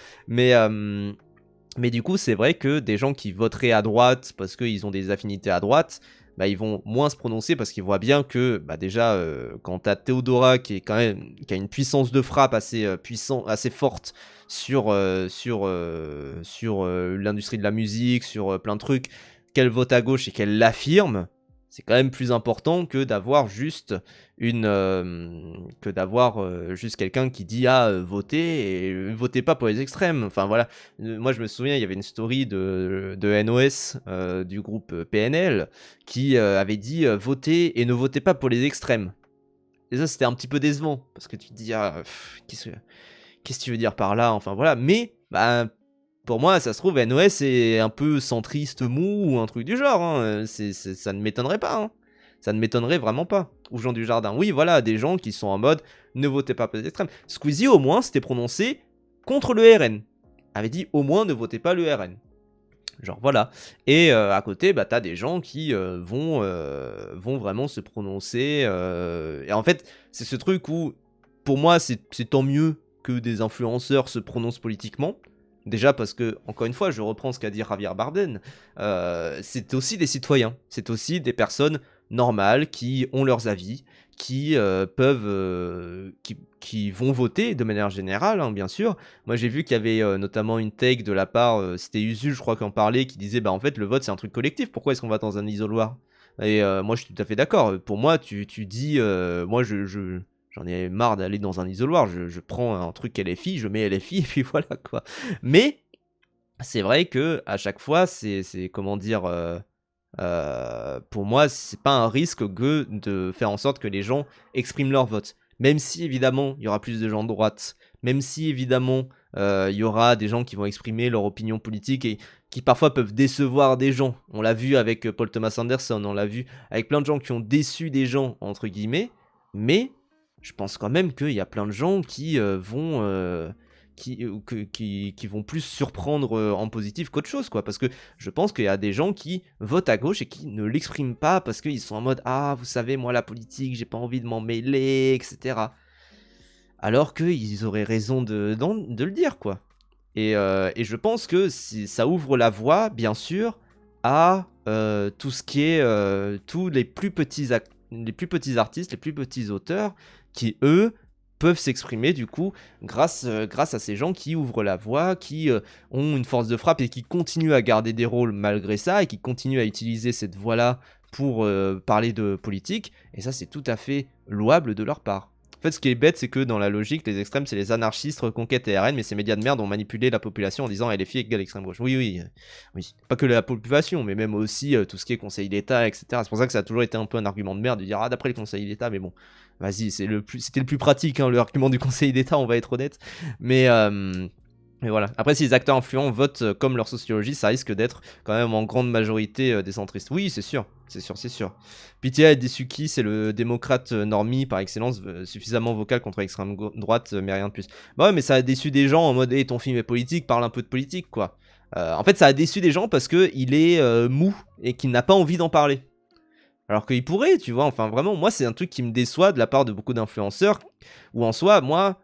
mais du coup, c'est vrai que des gens qui voteraient à droite parce qu'ils ont des affinités à droite, bah, ils vont moins se prononcer parce qu'ils voient bien que, bah, déjà, quand t'as Théodora qui est quand même qui a une puissance de frappe assez assez forte sur l'industrie de la musique, sur plein de trucs, qu'elle vote à gauche et qu'elle l'affirme, c'est quand même plus important que d'avoir juste juste quelqu'un qui dit votez et votez pas pour les extrêmes. Enfin voilà, moi je me souviens, il y avait une story de NOS du groupe PNL qui avait dit votez et ne votez pas pour les extrêmes. Et ça c'était un petit peu décevant parce que tu te dis qu'est-ce que tu veux dire par là, enfin voilà, mais bah pour moi, ça se trouve, NOS est un peu centriste mou ou un truc du genre, hein. Ça ne m'étonnerait pas, hein. Ça ne m'étonnerait vraiment pas. Ou Jean Dujardin. Oui, voilà, des gens qui sont en mode ne votez pas pour les extrêmes. Squeezie, au moins, s'était prononcé contre le RN. Avait dit au moins ne votez pas le RN. Genre voilà. Et à côté, bah, t'as des gens qui vont vraiment se prononcer. Et en fait, c'est ce truc où, pour moi, c'est tant mieux que des influenceurs se prononcent politiquement. Déjà parce que, encore une fois, je reprends ce qu'a dit Javier Bardem, c'est aussi des citoyens, c'est aussi des personnes normales qui ont leurs avis, qui qui vont voter de manière générale, hein, bien sûr. Moi j'ai vu qu'il y avait notamment une take de la part, c'était Usul je crois qui en parlait, qui disait bah en fait le vote c'est un truc collectif, pourquoi est-ce qu'on va dans un isoloir? Et moi je suis tout à fait d'accord, pour moi tu dis, moi j'en ai marre d'aller dans un isoloir, je prends un truc LFI, je mets LFI et puis voilà quoi. Mais c'est vrai que à chaque fois, c'est comment dire, pour moi, c'est pas un risque que de faire en sorte que les gens expriment leur vote. Même si évidemment il y aura plus de gens de droite, même si évidemment il y aura des gens qui vont exprimer leur opinion politique et qui parfois peuvent décevoir des gens. On l'a vu avec Paul Thomas Anderson, on l'a vu avec plein de gens qui ont déçu des gens entre guillemets, mais je pense quand même qu'il y a plein de gens qui qui vont plus surprendre en positif qu'autre chose, quoi. Parce que je pense qu'il y a des gens qui votent à gauche et qui ne l'expriment pas parce qu'ils sont en mode ah, vous savez, moi, la politique, j'ai pas envie de m'en mêler, etc. Alors qu'ils auraient raison de le dire, quoi. Et je pense que ça ouvre la voie, bien sûr, à tout ce qui est tous les plus petits artistes, les plus petits auteurs qui, eux, peuvent s'exprimer du coup grâce à ces gens qui ouvrent la voie, qui ont une force de frappe et qui continuent à garder des rôles malgré ça et qui continuent à utiliser cette voie-là pour parler de politique. Et ça, c'est tout à fait louable de leur part. En fait, ce qui est bête, c'est que dans la logique, les extrêmes, c'est les anarchistes, Reconquête et RN, mais ces médias de merde ont manipulé la population en disant LFI égale extrême gauche. Oui. Pas que la population, mais même aussi tout ce qui est Conseil d'État, etc. C'est pour ça que ça a toujours été un peu un argument de merde de dire ah, d'après le Conseil d'État, mais bon, vas-y, c'était le plus pratique, hein, le argument du Conseil d'État, on va être honnête. Mais voilà. Après, si les acteurs influents votent comme leur sociologie, ça risque d'être quand même en grande majorité des centristes. Oui, c'est sûr. PTA Desuki, c'est le démocrate normie par excellence, suffisamment vocal contre l'extrême droite, mais rien de plus. Bah ouais, mais ça a déçu des gens en mode hey, ton film est politique, parle un peu de politique, quoi. En fait, ça a déçu des gens parce qu'il est mou et qu'il n'a pas envie d'en parler. Alors qu'il pourrait, tu vois, enfin vraiment, moi c'est un truc qui me déçoit de la part de beaucoup d'influenceurs, où en soi, moi,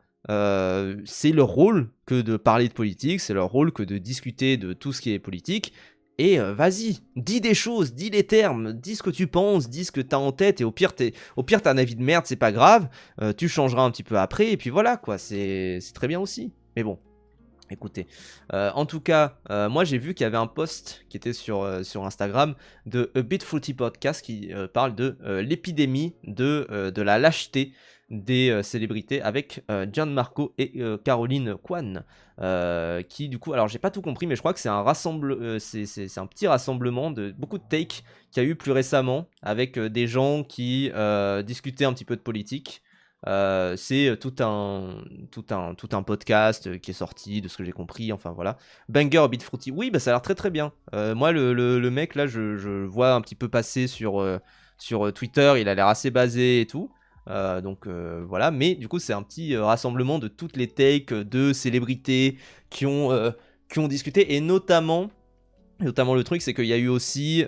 c'est leur rôle que de parler de politique, c'est leur rôle que de discuter de tout ce qui est politique, et vas-y, dis des choses, dis les termes, dis ce que tu penses, dis ce que t'as en tête, et au pire t'as un avis de merde, c'est pas grave, tu changeras un petit peu après, et puis voilà, quoi, c'est très bien aussi. Mais bon, écoutez, en tout cas, moi j'ai vu qu'il y avait un post qui était sur Instagram de A Bit Fruity Podcast qui parle de l'épidémie de la lâcheté des célébrités avec Gianmarco et Caroline Kwan, qui du coup, alors j'ai pas tout compris, mais je crois que c'est un c'est un petit rassemblement de beaucoup de takes qu'il y a eu plus récemment avec des gens qui discutaient un petit peu de politique. C'est tout un podcast qui est sorti, de ce que j'ai compris, enfin voilà. Banger a Bit Fruity, oui, bah ça a l'air très très bien. Moi, le mec, là, je vois un petit peu passer sur Twitter, il a l'air assez basé et tout. Donc voilà, mais du coup, c'est un petit rassemblement de toutes les takes de célébrités qui ont discuté, et notamment le truc, c'est qu'il y a eu aussi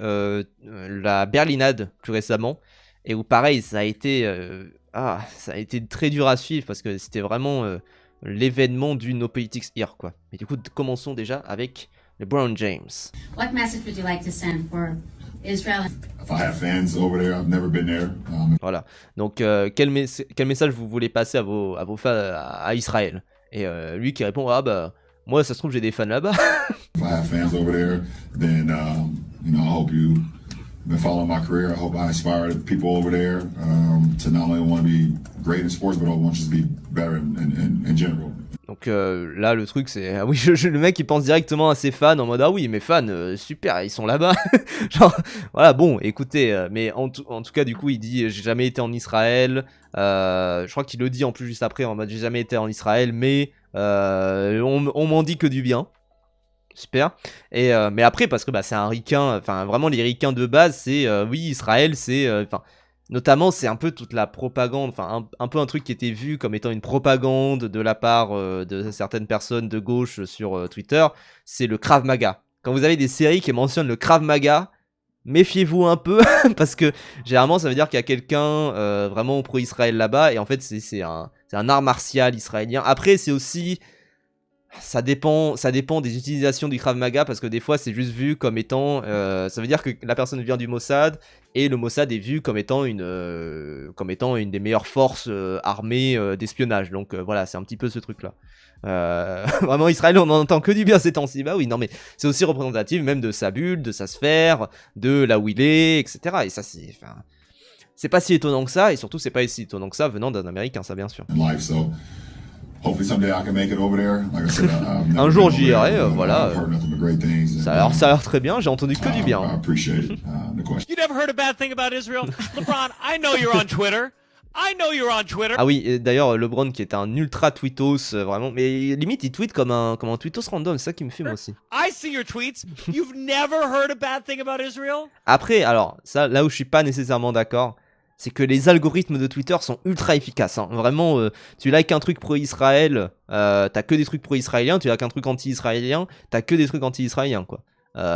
la Berlinade plus récemment, et où pareil, ça a été très dur à suivre parce que c'était vraiment l'événement du No Politics Here, quoi. Mais du coup, commençons déjà avec LeBron James. What message would you like to send for Israel? If I have fans over there, I've never been there. Voilà. Donc, quel message vous voulez passer à vos fans à Israël? Et lui qui répond, ah bah, moi, ça se trouve, j'ai des fans là-bas. If I have fans over there, then you know, I hope you've been following my career. I hope I inspire people over there to not only want to be great in sports, but also want just to be better in general. Donc là, le truc, c'est... Ah oui, le mec, il pense directement à ses fans en mode, ah oui, mes fans, super, ils sont là-bas. Genre, voilà, bon, écoutez, mais en tout cas, du coup, il dit, j'ai jamais été en Israël. Je crois qu'il le dit en plus juste après, en mode, j'ai jamais été en Israël, mais on m'en dit que du bien. Super. Et mais après, parce que bah, c'est un ricain, enfin, vraiment, les ricains de base, c'est, oui, Israël, c'est... Notamment, c'est un peu toute la propagande, enfin un peu un truc qui était vu comme étant une propagande de la part de certaines personnes de gauche sur Twitter, c'est le Krav Maga. Quand vous avez des séries qui mentionnent le Krav Maga, méfiez-vous un peu, parce que généralement ça veut dire qu'il y a quelqu'un vraiment pro-Israël là-bas, et en fait c'est un art martial israélien. Après c'est aussi... Ça dépend des utilisations du Krav Maga, parce que des fois c'est juste vu comme étant ça veut dire que la personne vient du Mossad, et le Mossad est vu comme étant une des meilleures forces armées d'espionnage. Donc voilà, c'est un petit peu ce truc là. Vraiment, Israël, on n'en entend que du bien ces temps-ci. Bah oui, non, mais c'est aussi représentatif même de sa bulle, de sa sphère, de là où il est, etc. Et ça, c'est pas si étonnant que ça, et surtout c'est pas si étonnant que ça venant d'un Américain, ça bien sûr. Hopefully someday I can make it over there. Like I said, un jour j'y irai, voilà. I've heard nothing but great things. Ça a l'air très bien, j'ai entendu que du bien. I appreciate it. The question. You never heard a bad thing about Israel? LeBron, I know you're on Twitter. I know you're on Twitter. Ah oui, et d'ailleurs LeBron qui est un ultra tweetos, vraiment, mais limite il tweet comme un tweetos random, c'est ça qui me fait moi aussi. I see your tweets. You've never heard a bad thing about Israel? Après, alors, ça, là où je suis pas nécessairement d'accord, c'est que les algorithmes de Twitter sont ultra efficaces. Hein. Vraiment, tu likes un truc pro-Israël, t'as que des trucs pro-israéliens, tu likes un truc anti-israélien, t'as que des trucs anti-israéliens, quoi.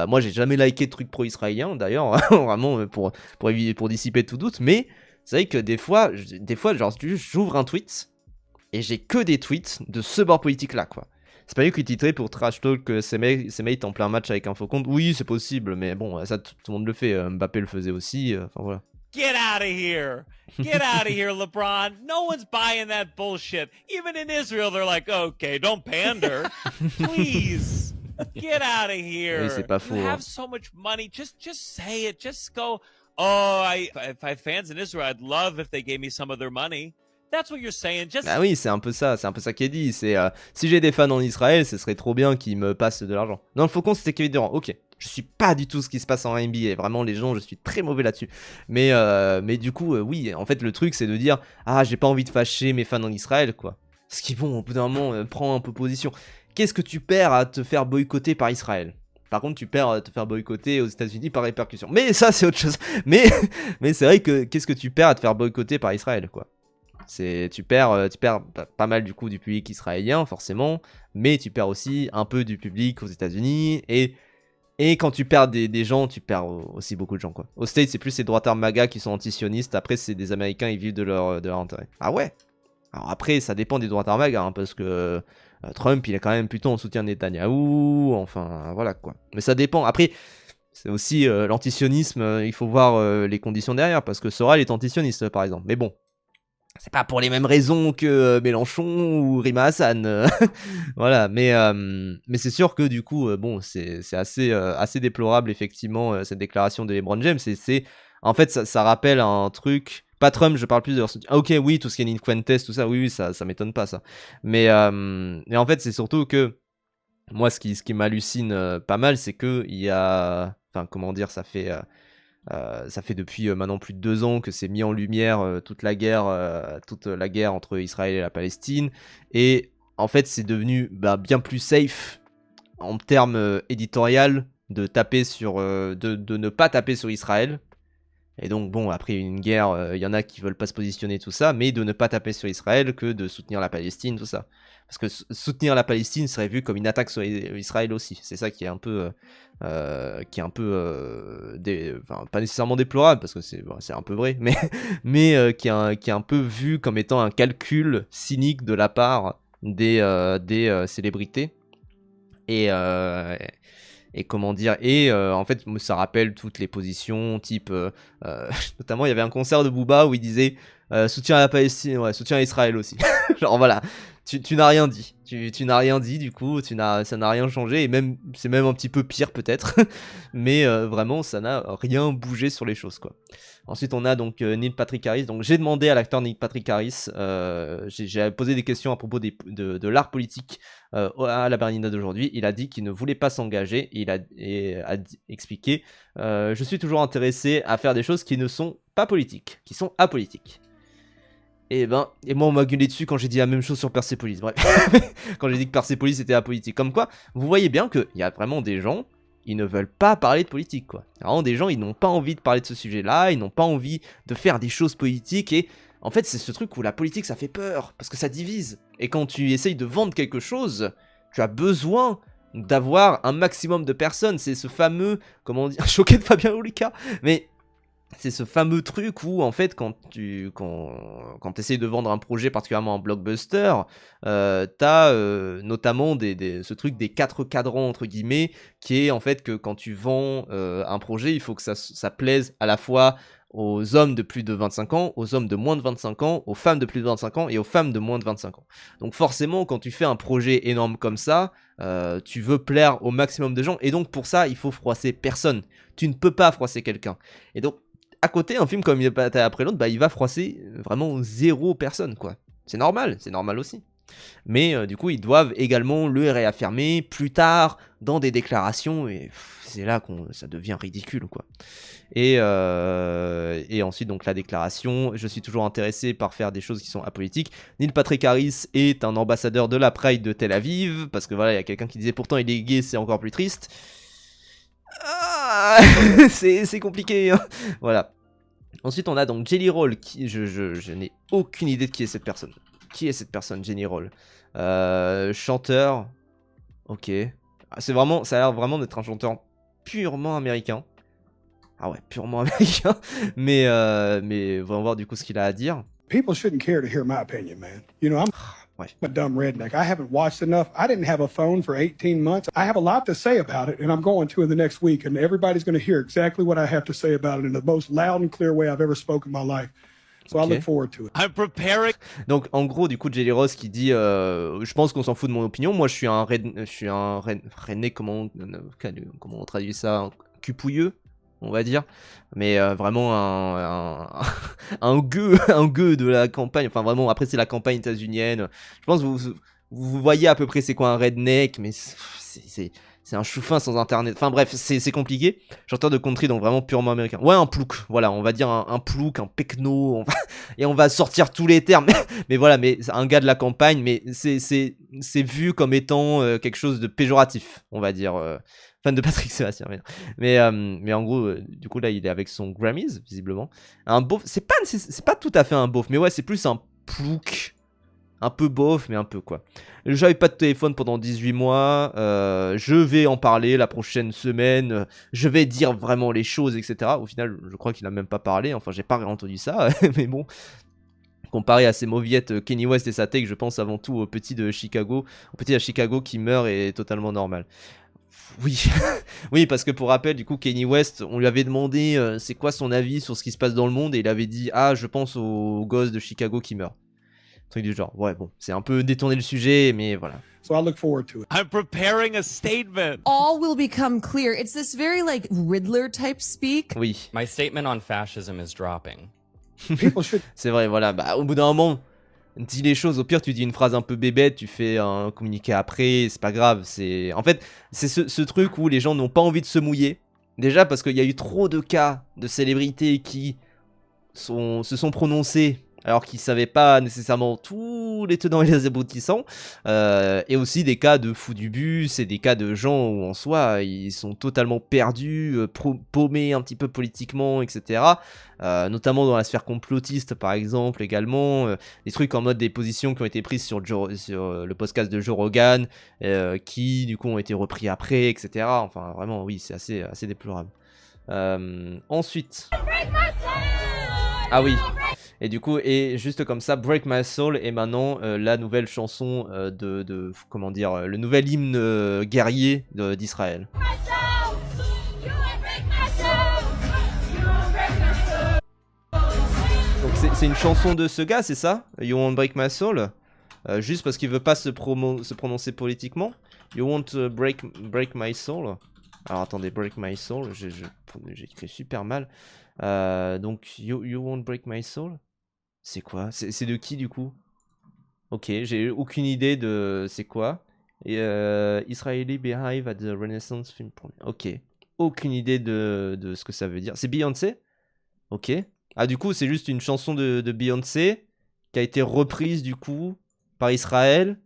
Moi, j'ai jamais liké de trucs pro-israéliens, d'ailleurs, vraiment, pour dissiper tout doute, mais c'est vrai que des fois genre, j'ouvre un tweet, et j'ai que des tweets de ce bord politique-là, quoi. C'est pas lui qui titrait pour trash talk ses mates en plein match avec un faux compte. Oui, c'est possible, mais bon, ça, tout le monde le fait. Mbappé le faisait aussi, enfin voilà. Get out of here. Get out of here, LeBron. No one's buying that bullshit. Even in Israel, they're like, okay, don't pander. Please. Get out of here. Oui, c'est pas faux. You have so much money. Just say it. Just go, oh, if I had fans in Israel, I'd love if they gave me some of their money. That's what you're saying. Just... Ah oui, c'est un peu ça qui est dit. C'est si j'ai des fans en Israël, ce serait trop bien qu'ils me passent de l'argent. Non, le faucon, c'était Kevin Durant. Ok. Je suis pas du tout ce qui se passe en NBA, vraiment les gens, je suis très mauvais là-dessus. Mais du coup, oui, en fait le truc c'est de dire, ah j'ai pas envie de fâcher mes fans en Israël, quoi. Ce qui, bon, au bout d'un moment, prend un peu position. Qu'est-ce que tu perds à te faire boycotter par Israël? Par contre, tu perds à te faire boycotter aux États-Unis par répercussion. Mais ça, c'est autre chose. Mais c'est vrai que qu'est-ce que tu perds à te faire boycotter par Israël, quoi? Tu perds pas mal du coup du public israélien, forcément, mais tu perds aussi un peu du public aux États-Unis, et quand tu perds des gens, tu perds aussi beaucoup de gens, quoi. Aux States, c'est plus ces droitards MAGA qui sont anti-sionistes. Après, c'est des Américains, ils vivent de leur intérêt. Ah ouais? Alors après, ça dépend des droitards MAGA, hein, parce que Trump, il est quand même plutôt en soutien de Netanyahou. Enfin, voilà, quoi. Mais ça dépend. Après, c'est aussi l'antisionisme. Il faut voir les conditions derrière, parce que Soral est antisioniste, par exemple. Mais bon. C'est pas pour les mêmes raisons que Mélenchon ou Rima Hassan. Voilà, mais c'est sûr que du coup, bon, c'est assez déplorable, effectivement, cette déclaration de LeBron James. En fait, ça rappelle un truc... Pas Trump, je parle plus de leur soutien. Ah, ok, oui, tout ce qui est Fuentes, tout ça, oui, ça m'étonne pas, ça. Mais en fait, c'est surtout que... Moi, ce qui m'hallucine pas mal, c'est que il y a... Enfin, comment dire, ça fait... Ça fait depuis maintenant plus de 2 ans que c'est mis en lumière toute la guerre entre Israël et la Palestine. Et en fait, c'est devenu bien plus safe en termes éditorial de taper sur, de ne pas taper sur Israël. Et donc bon, après une guerre, il y en a qui veulent pas se positionner tout ça, mais de ne pas taper sur Israël que de soutenir la Palestine, tout ça. Parce que soutenir la Palestine serait vu comme une attaque sur Israël aussi. C'est ça qui est un peu, pas nécessairement déplorable parce que c'est un peu vrai, mais qui est un peu vu comme étant un calcul cynique de la part des célébrités. Et comment dire, en fait ça rappelle toutes les positions type notamment il y avait un concert de Booba où il disait soutien à la Palestine, ouais, soutien à Israël aussi. Genre voilà, tu n'as rien dit, tu n'as rien dit, du coup ça n'a rien changé, et même c'est même un petit peu pire peut-être. Mais vraiment ça n'a rien bougé sur les choses, quoi. Ensuite on a donc Neil Patrick Harris. Donc j'ai demandé à l'acteur Neil Patrick Harris, j'ai posé des questions à propos de l'art politique à la Bernina d'aujourd'hui. Il a dit qu'il ne voulait pas s'engager, et a expliqué je suis toujours intéressé à faire des choses qui ne sont pas politiques, qui sont apolitiques. Et moi on m'a gueulé dessus quand j'ai dit la même chose sur Persepolis. Bref, quand j'ai dit que Persepolis était apolitique. Comme quoi, vous voyez bien qu'il y a vraiment des gens, ils ne veulent pas parler de politique, quoi. Vraiment des gens, ils n'ont pas envie de parler de ce sujet-là, ils n'ont pas envie de faire des choses politiques, et en fait c'est ce truc où la politique ça fait peur, parce que ça divise. Et quand tu essayes de vendre quelque chose, tu as besoin d'avoir un maximum de personnes. C'est ce fameux, comment dire, choqué de Fabien Olicard, mais c'est ce fameux truc où en fait quand tu essayes de vendre un projet, particulièrement un blockbuster, t'as notamment ce truc des 4 cadrans entre guillemets, qui est en fait que quand tu vends un projet, il faut que ça plaise à la fois aux hommes de plus de 25 ans, aux hommes de moins de 25 ans, aux femmes de plus de 25 ans et aux femmes de moins de 25 ans. Donc forcément, quand tu fais un projet énorme comme ça, tu veux plaire au maximum de gens, et donc pour ça, il faut froisser personne. Tu ne peux pas froisser quelqu'un. Et donc, à côté, un film comme Il bataille après l'autre, il va froisser vraiment 0 personne, quoi. C'est normal aussi. Mais du coup, ils doivent également le réaffirmer plus tard dans des déclarations, et c'est là que ça devient ridicule, quoi. Et ensuite, donc la déclaration, je suis toujours intéressé par faire des choses qui sont apolitiques. Neil Patrick Harris est un ambassadeur de la Pride de Tel Aviv, parce que voilà, il y a quelqu'un qui disait pourtant il est gay, c'est encore plus triste. C'est compliqué, hein. Voilà. Ensuite on a donc Jelly Roll, qui je n'ai aucune idée de qui est cette personne. Qui est cette personne, Jelly Roll? Chanteur. Ok. Ça a l'air vraiment d'être un chanteur purement américain. Ah ouais, purement américain. Mais voyons voir du coup ce qu'il a à dire. People shouldn't care to hear my opinion, man. You know, I'm a dumb redneck. I haven't watched enough. I didn't have a phone for 18 months. I have a lot to say about it, and I'm going to in the next week, and everybody's going to hear exactly what I have to say about it in the most loud and clear way I've ever spoken in my life. So I look forward to it. I'm preparing. Donc en gros, du coup, Jelly Ross qui dit je pense qu'on s'en fout de mon opinion. Moi, je suis un redneck, comment on traduit ça, cupouilleux, on va dire, mais vraiment un gueux de la campagne. Enfin vraiment, après c'est la campagne états-unienne. Je pense que vous voyez à peu près c'est quoi un redneck, mais c'est un chou-fin sans internet. Enfin bref, c'est compliqué. Chanteur de country, donc vraiment purement américain. Ouais, un plouc, voilà, on va dire un plouc, un pecno, et on va sortir tous les termes. Mais voilà, mais un gars de la campagne, mais c'est vu comme étant quelque chose de péjoratif, on va dire. Fan de Patrick Sébastien, mais en gros, du coup là, il est avec son Grammys, visiblement. Un beauf, c'est pas tout à fait un beauf, mais ouais, c'est plus un plouc. Un peu beauf, mais un peu quoi. J'avais pas de téléphone pendant 18 mois, je vais en parler la prochaine semaine, je vais dire vraiment les choses, etc. Au final, je crois qu'il a même pas parlé, enfin j'ai pas entendu ça, mais bon. Comparé à ces mauviettes Kanye West et sa take, je pense avant tout au petit à Chicago qui meurt est totalement normal. Oui, oui, parce que pour rappel, du coup, Kanye West, on lui avait demandé c'est quoi son avis sur ce qui se passe dans le monde, et il avait dit je pense aux gosses de Chicago qui meurent. Truc du genre. Ouais, bon, c'est un peu détourner le sujet, mais voilà. So I look forward to it. I'm preparing a statement. All will become clear. It's this very like Riddler type speak. Oui. My statement on fascism is dropping. C'est vrai, voilà. Au bout d'un moment, dis les choses. Au pire, tu dis une phrase un peu bébête, tu fais un communiqué après, c'est pas grave. En fait, c'est ce truc où les gens n'ont pas envie de se mouiller. Déjà parce qu'il y a eu trop de cas de célébrités qui se sont prononcés alors qu'ils savaient pas nécessairement tous les tenants et les aboutissants, et aussi des cas de fous du bus et des cas de gens où en soi ils sont totalement perdus, paumés un petit peu politiquement, etc. Notamment dans la sphère complotiste par exemple également, des trucs en mode des positions qui ont été prises sur le podcast de Joe Rogan, qui du coup ont été repris après, etc. Enfin vraiment oui, c'est assez déplorable. Ensuite... Ah oui, et du coup, et juste comme ça, Break My Soul est maintenant la nouvelle chanson comment dire, le nouvel hymne guerrier d'Israël. Donc c'est une chanson de ce gars, c'est ça? You Won't Break My Soul? Juste parce qu'il veut pas se prononcer politiquement? You Won't break My Soul? Alors attendez, Break My Soul, j'ai écrit super mal. Donc you Won't Break My Soul, c'est quoi? C'est de qui du coup? Ok, j'ai aucune idée de c'est quoi. Et Israeli Behive at the Renaissance Film. Ok, aucune idée de ce que ça veut dire. C'est Beyoncé? Ok. Ah du coup c'est juste une chanson de Beyoncé qui a été reprise du coup par Israël.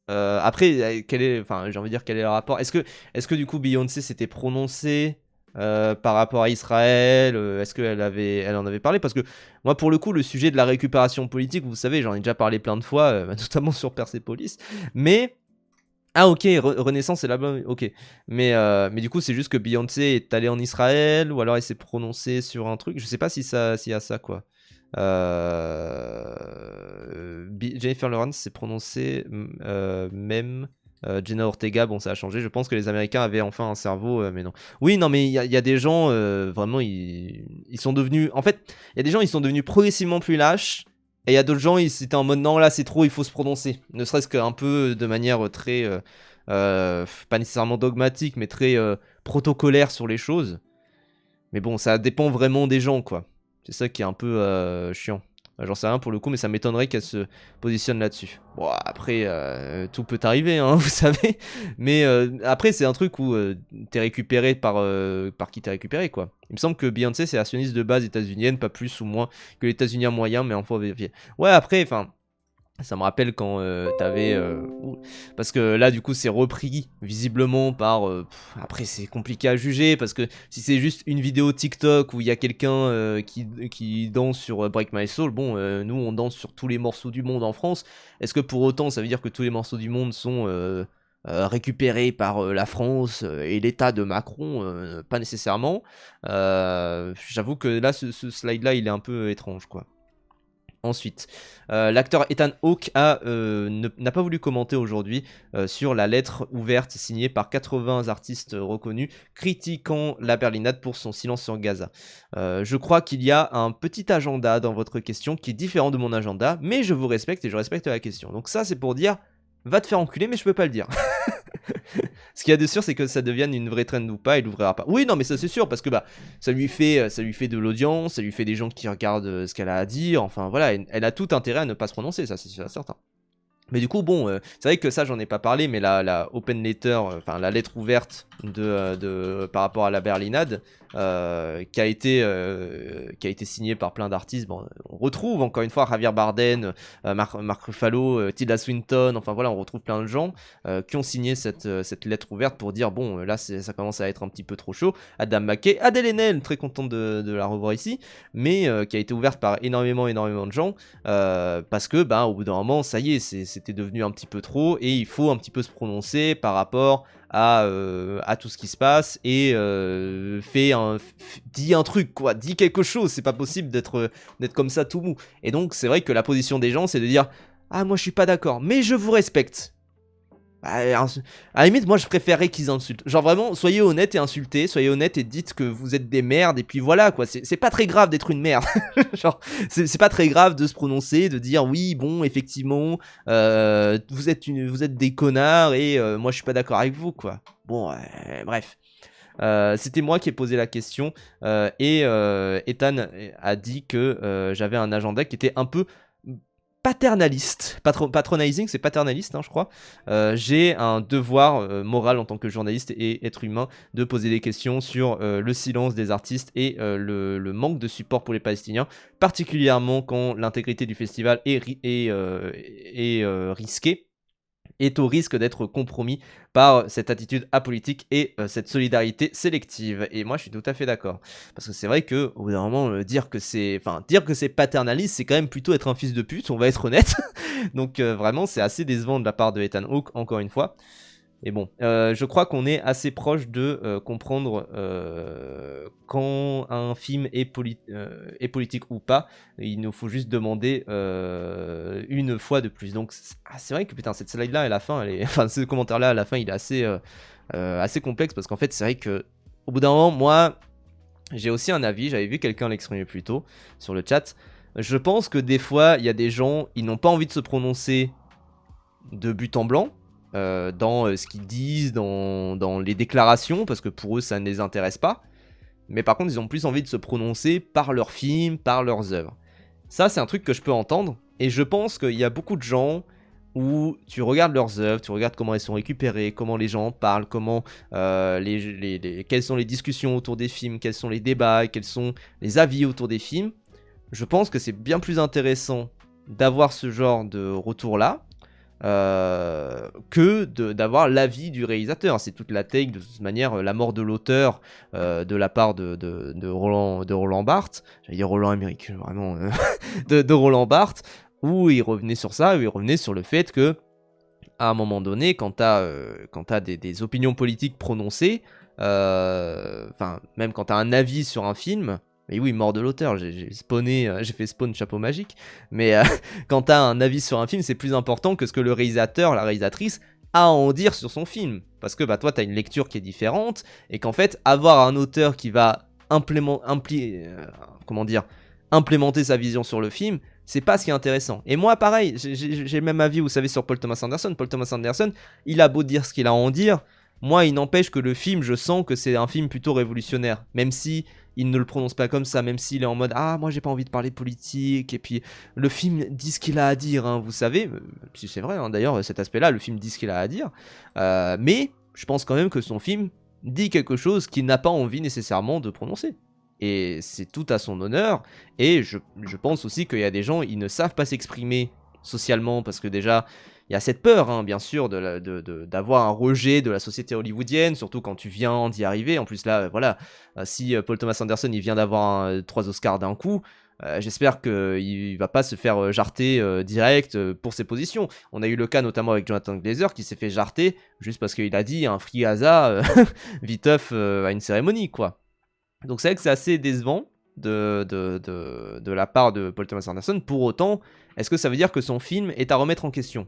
Après enfin j'ai envie de dire quel est le rapport? Est-ce que du coup Beyoncé s'était prononcée par rapport à Israël, est-ce qu'elle en avait parlé? Parce que moi pour le coup le sujet de la récupération politique, vous savez, j'en ai déjà parlé plein de fois, notamment sur Persepolis, mais... Ah ok, Renaissance c'est là-bas, ok. Mais du coup c'est juste que Beyoncé est allée en Israël, ou alors elle s'est prononcée sur un truc, je sais pas s'il y a ça quoi. Jennifer Lawrence s'est prononcée même... Jenna Ortega, bon ça a changé, je pense que les Américains avaient enfin un cerveau, mais non. Oui, non mais il y a des gens, vraiment, ils sont devenus... En fait, il y a des gens, ils sont devenus progressivement plus lâches, et il y a d'autres gens, ils étaient en mode non, là c'est trop, il faut se prononcer. Ne serait-ce qu'un peu de manière très... pas nécessairement dogmatique, mais très protocolaire sur les choses. Mais bon, ça dépend vraiment des gens, quoi. C'est ça qui est un peu chiant. J'en sais rien pour le coup, mais ça m'étonnerait qu'elle se positionne là-dessus. Bon, après, tout peut arriver, hein, vous savez. Mais après, c'est un truc où t'es récupéré par qui t'es récupéré, quoi. Il me semble que Beyoncé, c'est actionniste de base états-unienne, pas plus ou moins que les États-Unis moyen, mais enfin, vérifier. Ouais, après, enfin... Ça me rappelle quand t'avais... parce que là, du coup, c'est repris visiblement par... après, c'est compliqué à juger, parce que si c'est juste une vidéo TikTok où il y a quelqu'un qui danse sur Break My Soul, bon, nous, on danse sur tous les morceaux du monde en France. Est-ce que pour autant, ça veut dire que tous les morceaux du monde sont récupérés par la France et l'État de Macron? Pas nécessairement. J'avoue que là, ce slide-là, il est un peu étrange, quoi. Ensuite, l'acteur Ethan Hawke n'a pas voulu commenter aujourd'hui sur la lettre ouverte signée par 80 artistes reconnus critiquant la Berlinade pour son silence sur Gaza. Je crois qu'il y a un petit agenda dans votre question qui est différent de mon agenda, mais je vous respecte et je respecte la question. Donc ça, c'est pour dire, va te faire enculer, mais je peux pas le dire. Ce qu'il y a de sûr, c'est que ça devienne une vraie trend ou pas, il l'ouvrira pas. Oui, non, mais ça c'est sûr, parce que bah ça lui fait de l'audience, ça lui fait des gens qui regardent ce qu'elle a à dire, enfin voilà, elle a tout intérêt à ne pas se prononcer, ça c'est certain. Mais du coup, bon, c'est vrai que ça j'en ai pas parlé, mais la open letter, enfin la lettre ouverte par rapport à la Berlinade, qui a été signée par plein d'artistes. Bon, on retrouve encore une fois Javier Bardem, Mark Ruffalo, Tilda Swinton, enfin voilà, on retrouve plein de gens qui ont signé cette lettre ouverte pour dire bon, là ça commence à être un petit peu trop chaud. Adam McKay, Adèle Haenel, très contente de la revoir ici, mais qui a été ouverte par énormément de gens, parce que bah au bout d'un moment, ça y est, c'était devenu un petit peu trop et il faut un petit peu se prononcer par rapport à tout ce qui se passe et dis un truc quoi, dis quelque chose, c'est pas possible d'être comme ça tout mou. Et donc c'est vrai que la position des gens c'est de dire ah moi je suis pas d'accord mais je vous respecte. À la limite moi je préférerais qu'ils insultent, genre vraiment soyez honnête et insultez, soyez honnête et dites que vous êtes des merdes et puis voilà quoi, c'est pas très grave d'être une merde. Genre c'est pas très grave de se prononcer, de dire oui bon effectivement vous êtes des connards et moi je suis pas d'accord avec vous quoi. Bon bref. C'était moi qui ai posé la question et Ethan a dit que j'avais un agenda qui était un peu paternaliste. Patronizing, c'est paternaliste, hein, je crois. J'ai un devoir moral en tant que journaliste et être humain de poser des questions sur le silence des artistes et le manque de support pour les Palestiniens, particulièrement quand l'intégrité du festival est risquée, est au risque d'être compromis par cette attitude apolitique et cette solidarité sélective. Et moi, je suis tout à fait d'accord. Parce que c'est vrai que, au bout d'un moment, dire que c'est paternaliste, c'est quand même plutôt être un fils de pute, on va être honnête. Donc vraiment, c'est assez décevant de la part de Ethan Hawke, encore une fois. Et bon, je crois qu'on est assez proche de comprendre quand un film est politique ou pas. Il nous faut juste demander une fois de plus. Donc c'est vrai que putain, cette slide-là à la fin, enfin ce commentaire-là à la fin, il est assez complexe parce qu'en fait c'est vrai que au bout d'un moment, moi, j'ai aussi un avis. J'avais vu quelqu'un l'exprimer plus tôt sur le chat. Je pense que des fois, il y a des gens, ils n'ont pas envie de se prononcer de but en blanc. Dans ce qu'ils disent, dans les déclarations, parce que pour eux ça ne les intéresse pas, mais par contre ils ont plus envie de se prononcer par leurs films, par leurs œuvres. Ça c'est un truc que je peux entendre, et je pense qu'il y a beaucoup de gens où tu regardes leurs œuvres, tu regardes comment elles sont récupérées, comment les gens en parlent, comment quelles sont les discussions autour des films, quels sont les débats, quels sont les avis autour des films. Je pense que c'est bien plus intéressant d'avoir ce genre de retour là que d'avoir l'avis du réalisateur. C'est toute la take, de toute manière, la mort de l'auteur de la part de Roland Barthes, j'allais dire Roland Emmerich, vraiment, de Roland Barthes, où il revenait sur ça, où il revenait sur le fait que, à un moment donné, quand t'as des opinions politiques prononcées, enfin, même quand t'as un avis sur un film, mais oui, mort de l'auteur, j'ai fait spawn chapeau magique, mais quand t'as un avis sur un film, c'est plus important que ce que le réalisateur, la réalisatrice, a à en dire sur son film. Parce que bah, toi, t'as une lecture qui est différente, et qu'en fait, avoir un auteur qui va implémenter sa vision sur le film, c'est pas ce qui est intéressant. Et moi, pareil, j'ai le même avis, vous savez, sur Paul Thomas Anderson. Paul Thomas Anderson, il a beau dire ce qu'il a à en dire, moi, il n'empêche que le film, je sens que c'est un film plutôt révolutionnaire, même si il ne le prononce pas comme ça, même s'il est en mode « Ah, moi j'ai pas envie de parler politique », et puis le film dit ce qu'il a à dire, hein, vous savez, si c'est vrai, hein, d'ailleurs, cet aspect-là, le film dit ce qu'il a à dire, mais je pense quand même que son film dit quelque chose qu'il n'a pas envie nécessairement de prononcer. Et c'est tout à son honneur, et je pense aussi qu'il y a des gens, ils ne savent pas s'exprimer socialement, parce que déjà, il y a cette peur, hein, bien sûr, d'avoir un rejet de la société hollywoodienne, surtout quand tu viens d'y arriver. En plus, là, voilà, si Paul Thomas Anderson il vient d'avoir 3 Oscars d'un coup, j'espère qu'il va pas se faire jarter direct pour ses positions. On a eu le cas notamment avec Jonathan Glazer qui s'est fait jarter juste parce qu'il a dit un free Gaza viteuf à une cérémonie, quoi. Donc c'est vrai que c'est assez décevant de la part de Paul Thomas Anderson. Pour autant, est-ce que ça veut dire que son film est à remettre en question ?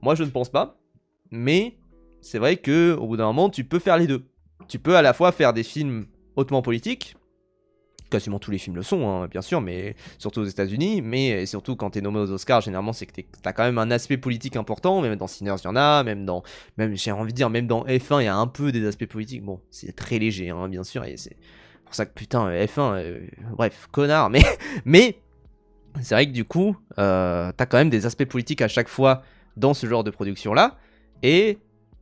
Moi, je ne pense pas, mais c'est vrai que au bout d'un moment, tu peux faire les deux. Tu peux à la fois faire des films hautement politiques, quasiment tous les films le sont, hein, bien sûr, mais surtout aux États-Unis, mais surtout quand t'es nommé aux Oscars, généralement, c'est que t'as quand même un aspect politique important. Même dans Sinners, il y en a, même j'ai envie de dire, même dans F1, il y a un peu des aspects politiques. Bon, c'est très léger, hein, bien sûr, et c'est pour ça que putain, F1, bref, connard, mais c'est vrai que du coup, t'as quand même des aspects politiques à chaque fois dans ce genre de production-là, et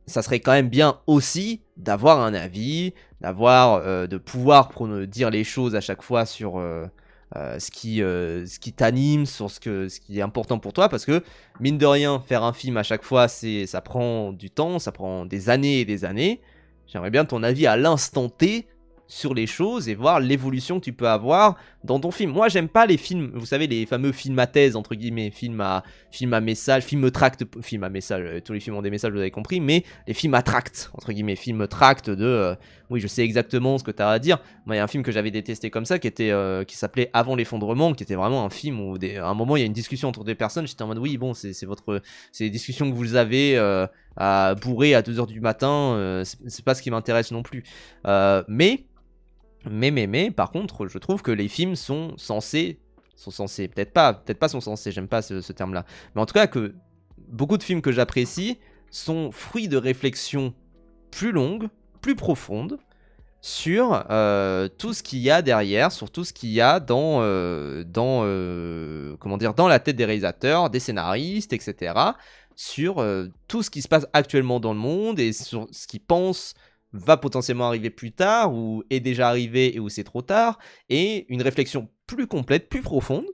ça serait quand même bien aussi d'avoir un avis, de pouvoir dire les choses à chaque fois sur ce qui t'anime, sur ce qui est important pour toi, parce que, mine de rien, faire un film à chaque fois, ça prend du temps, ça prend des années et des années. J'aimerais bien ton avis à l'instant T sur les choses et voir l'évolution que tu peux avoir dans ton film. Moi, j'aime pas les films, vous savez, les fameux films à thèse, entre guillemets, films à message, film à message, tous les films ont des messages, vous avez compris, mais les films à tract, entre guillemets, films tract de, oui, je sais exactement ce que tu as à dire. Moi, il y a un film que j'avais détesté comme ça, qui s'appelait Avant l'effondrement, qui était vraiment un film où, à un moment, il y a une discussion entre des personnes, j'étais en mode, oui, bon, c'est des discussions que vous avez à bourrer à 2h du matin, c'est pas ce qui m'intéresse non plus. Mais, par contre, je trouve que les films sont censés, peut-être pas sont censés, j'aime pas ce terme-là, mais en tout cas que beaucoup de films que j'apprécie sont fruits de réflexions plus longues, plus profondes, sur tout ce qu'il y a derrière, sur tout ce qu'il y a dans comment dire, dans la tête des réalisateurs, des scénaristes, etc. Sur tout ce qui se passe actuellement dans le monde et sur ce qu'ils pensent va potentiellement arriver plus tard ou est déjà arrivé et où c'est trop tard, et une réflexion plus complète, plus profonde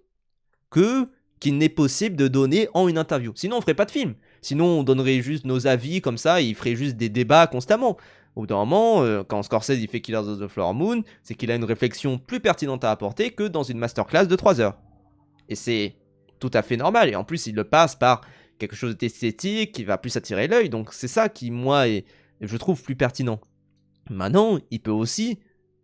qu'il n'est possible de donner en une interview. Sinon on ferait pas de film, sinon on donnerait juste nos avis comme ça et il ferait juste des débats constamment. Au bout d'un moment, quand Scorsese il fait Killers of the Flower Moon, c'est qu'il a une réflexion plus pertinente à apporter que dans une masterclass de 3 heures. Et c'est tout à fait normal, et en plus il le passe par quelque chose d'esthétique qui va plus attirer l'œil, donc c'est ça qui, moi, je trouve plus pertinent. Maintenant, il peut aussi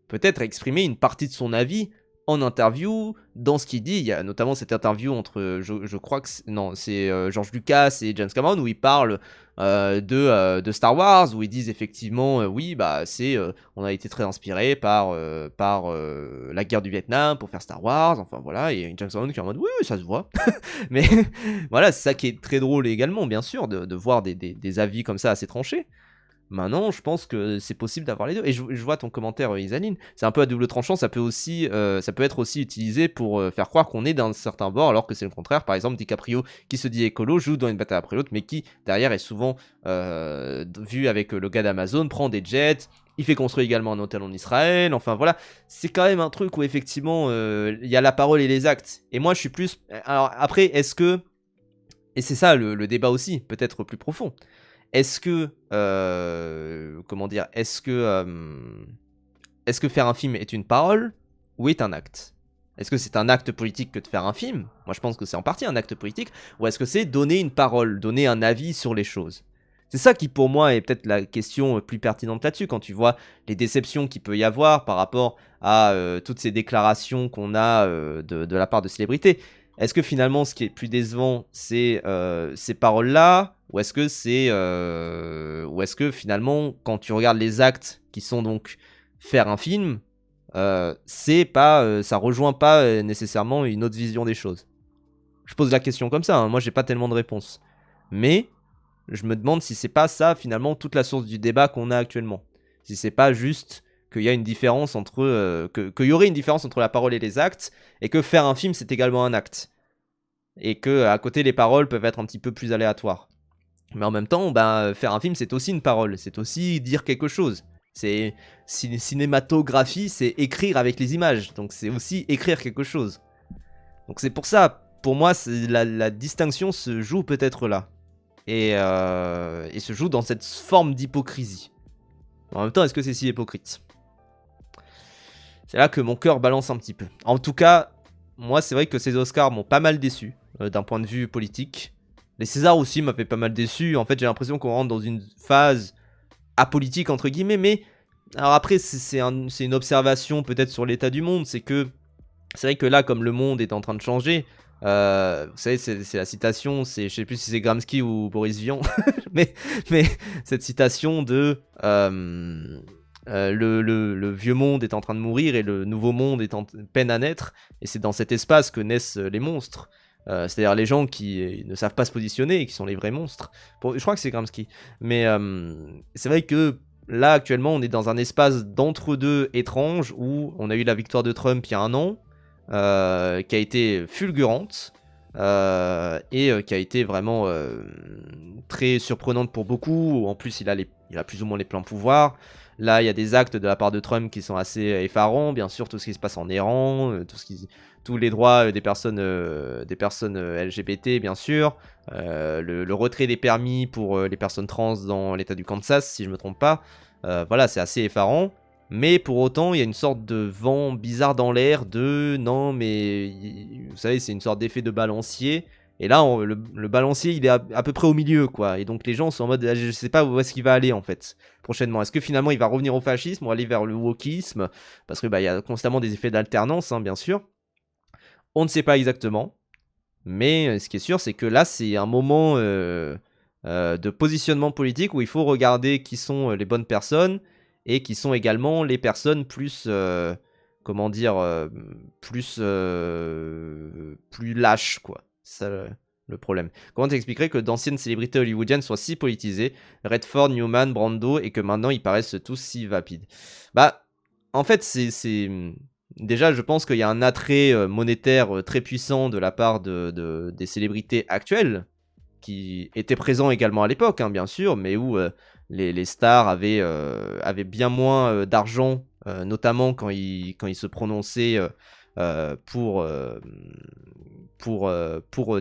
peut-être exprimer une partie de son avis en interview, dans ce qu'il dit. Il y a notamment cette interview entre, je crois que c'est George Lucas et James Cameron, où ils parlent de Star Wars, où ils disent effectivement, oui, bah on a été très inspiré par la guerre du Vietnam pour faire Star Wars, enfin voilà, et James Cameron qui est en mode, oui, ça se voit. Mais voilà, c'est ça qui est très drôle également, bien sûr, de voir des avis comme ça assez tranchés. Maintenant, je pense que c'est possible d'avoir les deux. Et je vois ton commentaire, Isaline. C'est un peu à double tranchant. Ça peut être aussi utilisé pour faire croire qu'on est d'un certain bord, alors que c'est le contraire. Par exemple, DiCaprio, qui se dit écolo, joue dans une bataille après l'autre, mais qui, derrière, est souvent vu avec le gars d'Amazon, prend des jets. Il fait construire également un hôtel en Israël. Enfin, voilà. C'est quand même un truc où, effectivement, il y a la parole et les actes. Et moi, je suis plus... Alors, après, est-ce que... Et c'est ça, le débat aussi, peut-être plus profond. Est-ce que, comment dire, est-ce que faire un film est une parole ou est un acte? Est-ce que c'est un acte politique que de faire un film? Moi, je pense que c'est en partie un acte politique. Ou est-ce que c'est donner une parole, donner un avis sur les choses? C'est ça qui, pour moi, est peut-être la question plus pertinente là-dessus, quand tu vois les déceptions qu'il peut y avoir par rapport à toutes ces déclarations qu'on a de la part de célébrités. Est-ce que finalement, ce qui est plus décevant, c'est ces paroles-là? Ou est-ce que finalement, quand tu regardes les actes qui sont donc faire un film, ça rejoint pas nécessairement une autre vision des choses? Je pose la question comme ça, hein. Moi j'ai pas tellement de réponses. Mais je me demande si c'est pas ça finalement toute la source du débat qu'on a actuellement. Si c'est pas juste qu'il y a une différence entre qu'il y aurait une différence entre la parole et les actes, et que faire un film c'est également un acte. Et que à côté les paroles peuvent être un petit peu plus aléatoires. Mais en même temps, faire un film, c'est aussi une parole, c'est aussi dire quelque chose. C'est cinématographie, c'est écrire avec les images, donc c'est aussi écrire quelque chose. Donc c'est pour ça, pour moi, la distinction se joue peut-être là. Et se joue dans cette forme d'hypocrisie. En même temps, est-ce que c'est si hypocrite? C'est là que mon cœur balance un petit peu. En tout cas, moi, c'est vrai que ces Oscars m'ont pas mal déçu, d'un point de vue politique. Les Césars aussi m'avaient pas mal déçu. En fait, j'ai l'impression qu'on rentre dans une phase apolitique, entre guillemets. Mais alors après, c'est une observation peut-être sur l'état du monde. C'est vrai que là, comme le monde est en train de changer, vous savez, c'est la citation, je sais plus si c'est Gramsci ou Boris Vian, mais cette citation de le vieux monde est en train de mourir et le nouveau monde est en peine à naître. Et c'est dans cet espace que naissent les monstres. C'est-à-dire les gens qui ne savent pas se positionner et qui sont les vrais monstres. Je crois que c'est Gramsci. Mais c'est vrai que là, actuellement, on est dans un espace d'entre-deux étrange où on a eu la victoire de Trump il y a 1 an, qui a été fulgurante et qui a été vraiment très surprenante pour beaucoup. En plus, il a plus ou moins les pleins pouvoirs. Là, il y a des actes de la part de Trump qui sont assez effarants. Bien sûr, tout ce qui se passe en Iran, tous les droits des personnes LGBT, bien sûr. Le retrait des permis pour les personnes trans dans l'état du Kansas, si je ne me trompe pas. Voilà, c'est assez effarant. Mais pour autant, il y a une sorte de vent bizarre dans l'air non, mais vous savez, c'est une sorte d'effet de balancier. Et là, le balancier, il est à peu près au milieu, quoi. Et donc les gens sont en mode, je sais pas où est-ce qu'il va aller, en fait, prochainement. Est-ce que finalement, il va revenir au fascisme ou aller vers le wokisme? Parce que il y a constamment des effets d'alternance, hein, bien sûr. On ne sait pas exactement. Mais ce qui est sûr, c'est que là, c'est un moment de positionnement politique où il faut regarder qui sont les bonnes personnes et qui sont également les personnes plus... plus lâches, quoi. C'est ça le problème. Comment t'expliquerais que d'anciennes célébrités hollywoodiennes soient si politisées, Redford, Newman, Brando, et que maintenant ils paraissent tous si vapides? en fait, déjà, je pense qu'il y a un attrait monétaire très puissant de la part des célébrités actuelles, qui étaient présents également à l'époque, hein, bien sûr, mais où les stars avaient bien moins d'argent, notamment quand ils se prononçaient pour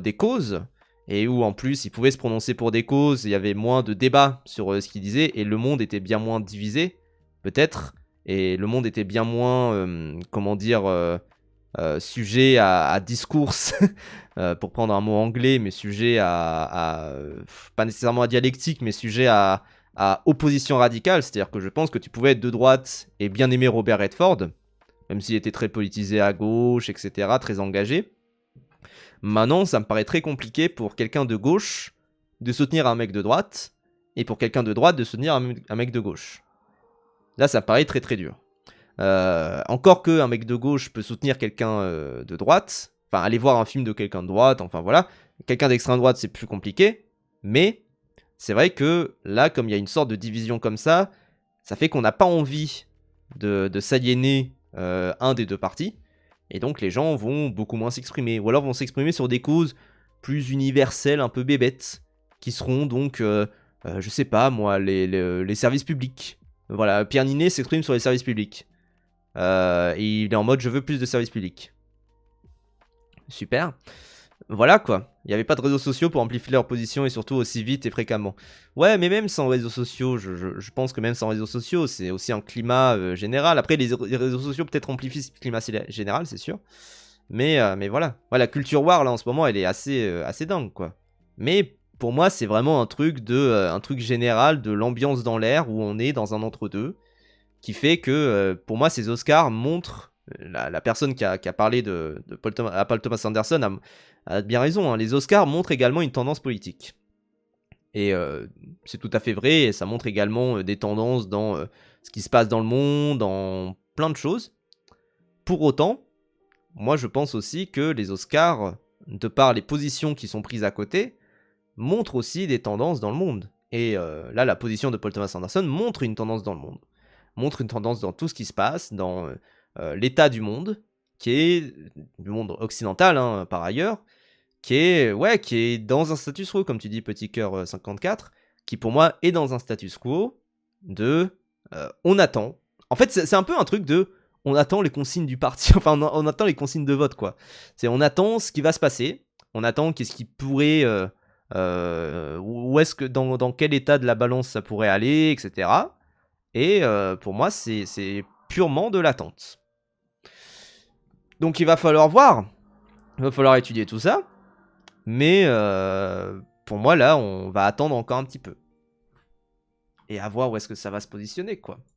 des causes, et où en plus ils pouvaient se prononcer pour des causes, il y avait moins de débats sur ce qu'ils disaient, et le monde était bien moins divisé, peut-être, et le monde était bien moins, sujet à discours, pour prendre un mot anglais, mais sujet pas nécessairement à dialectique, mais sujet à opposition radicale, c'est-à-dire que je pense que tu pouvais être de droite et bien aimer Robert Redford, même s'il était très politisé à gauche, etc., très engagé. Maintenant, ça me paraît très compliqué pour quelqu'un de gauche de soutenir un mec de droite, et pour quelqu'un de droite de soutenir un mec de gauche. Là, ça me paraît très très dur. Encore qu'un mec de gauche peut soutenir quelqu'un de droite, enfin aller voir un film de quelqu'un de droite, enfin voilà. Quelqu'un d'extrême droite, c'est plus compliqué, mais c'est vrai que là, comme il y a une sorte de division comme ça fait qu'on n'a pas envie de s'aliéner un des deux partis, et donc les gens vont beaucoup moins s'exprimer, ou alors vont s'exprimer sur des causes plus universelles, un peu bébêtes, qui seront donc, je sais pas moi, les services publics. Voilà, Pierre Ninet s'exprime sur les services publics. Et il est en mode je veux plus de services publics. Super. Voilà quoi. Il n'y avait pas de réseaux sociaux pour amplifier leur position et surtout aussi vite et fréquemment. Ouais, mais même sans réseaux sociaux, je pense que même sans réseaux sociaux, c'est aussi un climat général. Après, les réseaux sociaux peut-être amplifient ce climat général, c'est sûr. Mais voilà. La culture war là en ce moment, elle est assez dingue quoi. Mais pour moi, c'est vraiment un truc général de l'ambiance dans l'air où on est dans un entre-deux, qui fait que pour moi, ces Oscars montrent, la personne qui a parlé de Paul Thomas Anderson a bien raison, hein, les Oscars montrent également une tendance politique. Et c'est tout à fait vrai, et ça montre également des tendances dans ce qui se passe dans le monde, dans plein de choses. Pour autant, moi je pense aussi que les Oscars, de par les positions qui sont prises à côté, montrent aussi des tendances dans le monde. Et là, la position de Paul Thomas Anderson montre une tendance dans le monde. Montre une tendance dans tout ce qui se passe, dans l'état du monde, qui est du monde occidental, hein, par ailleurs, qui est dans un status quo, comme tu dis, Petit Cœur 54, qui pour moi est dans un status quo de on attend. En fait, c'est un peu un truc de on attend les consignes du parti, enfin on attend les consignes de vote, quoi. C'est on attend ce qui va se passer, on attend qu'est-ce qui pourrait, où est-ce que, dans quel état de la balance ça pourrait aller, etc. Et pour moi, c'est purement de l'attente. Donc il va falloir voir, il va falloir étudier tout ça, mais pour moi là, on va attendre encore un petit peu. Et à voir où est-ce que ça va se positionner, quoi.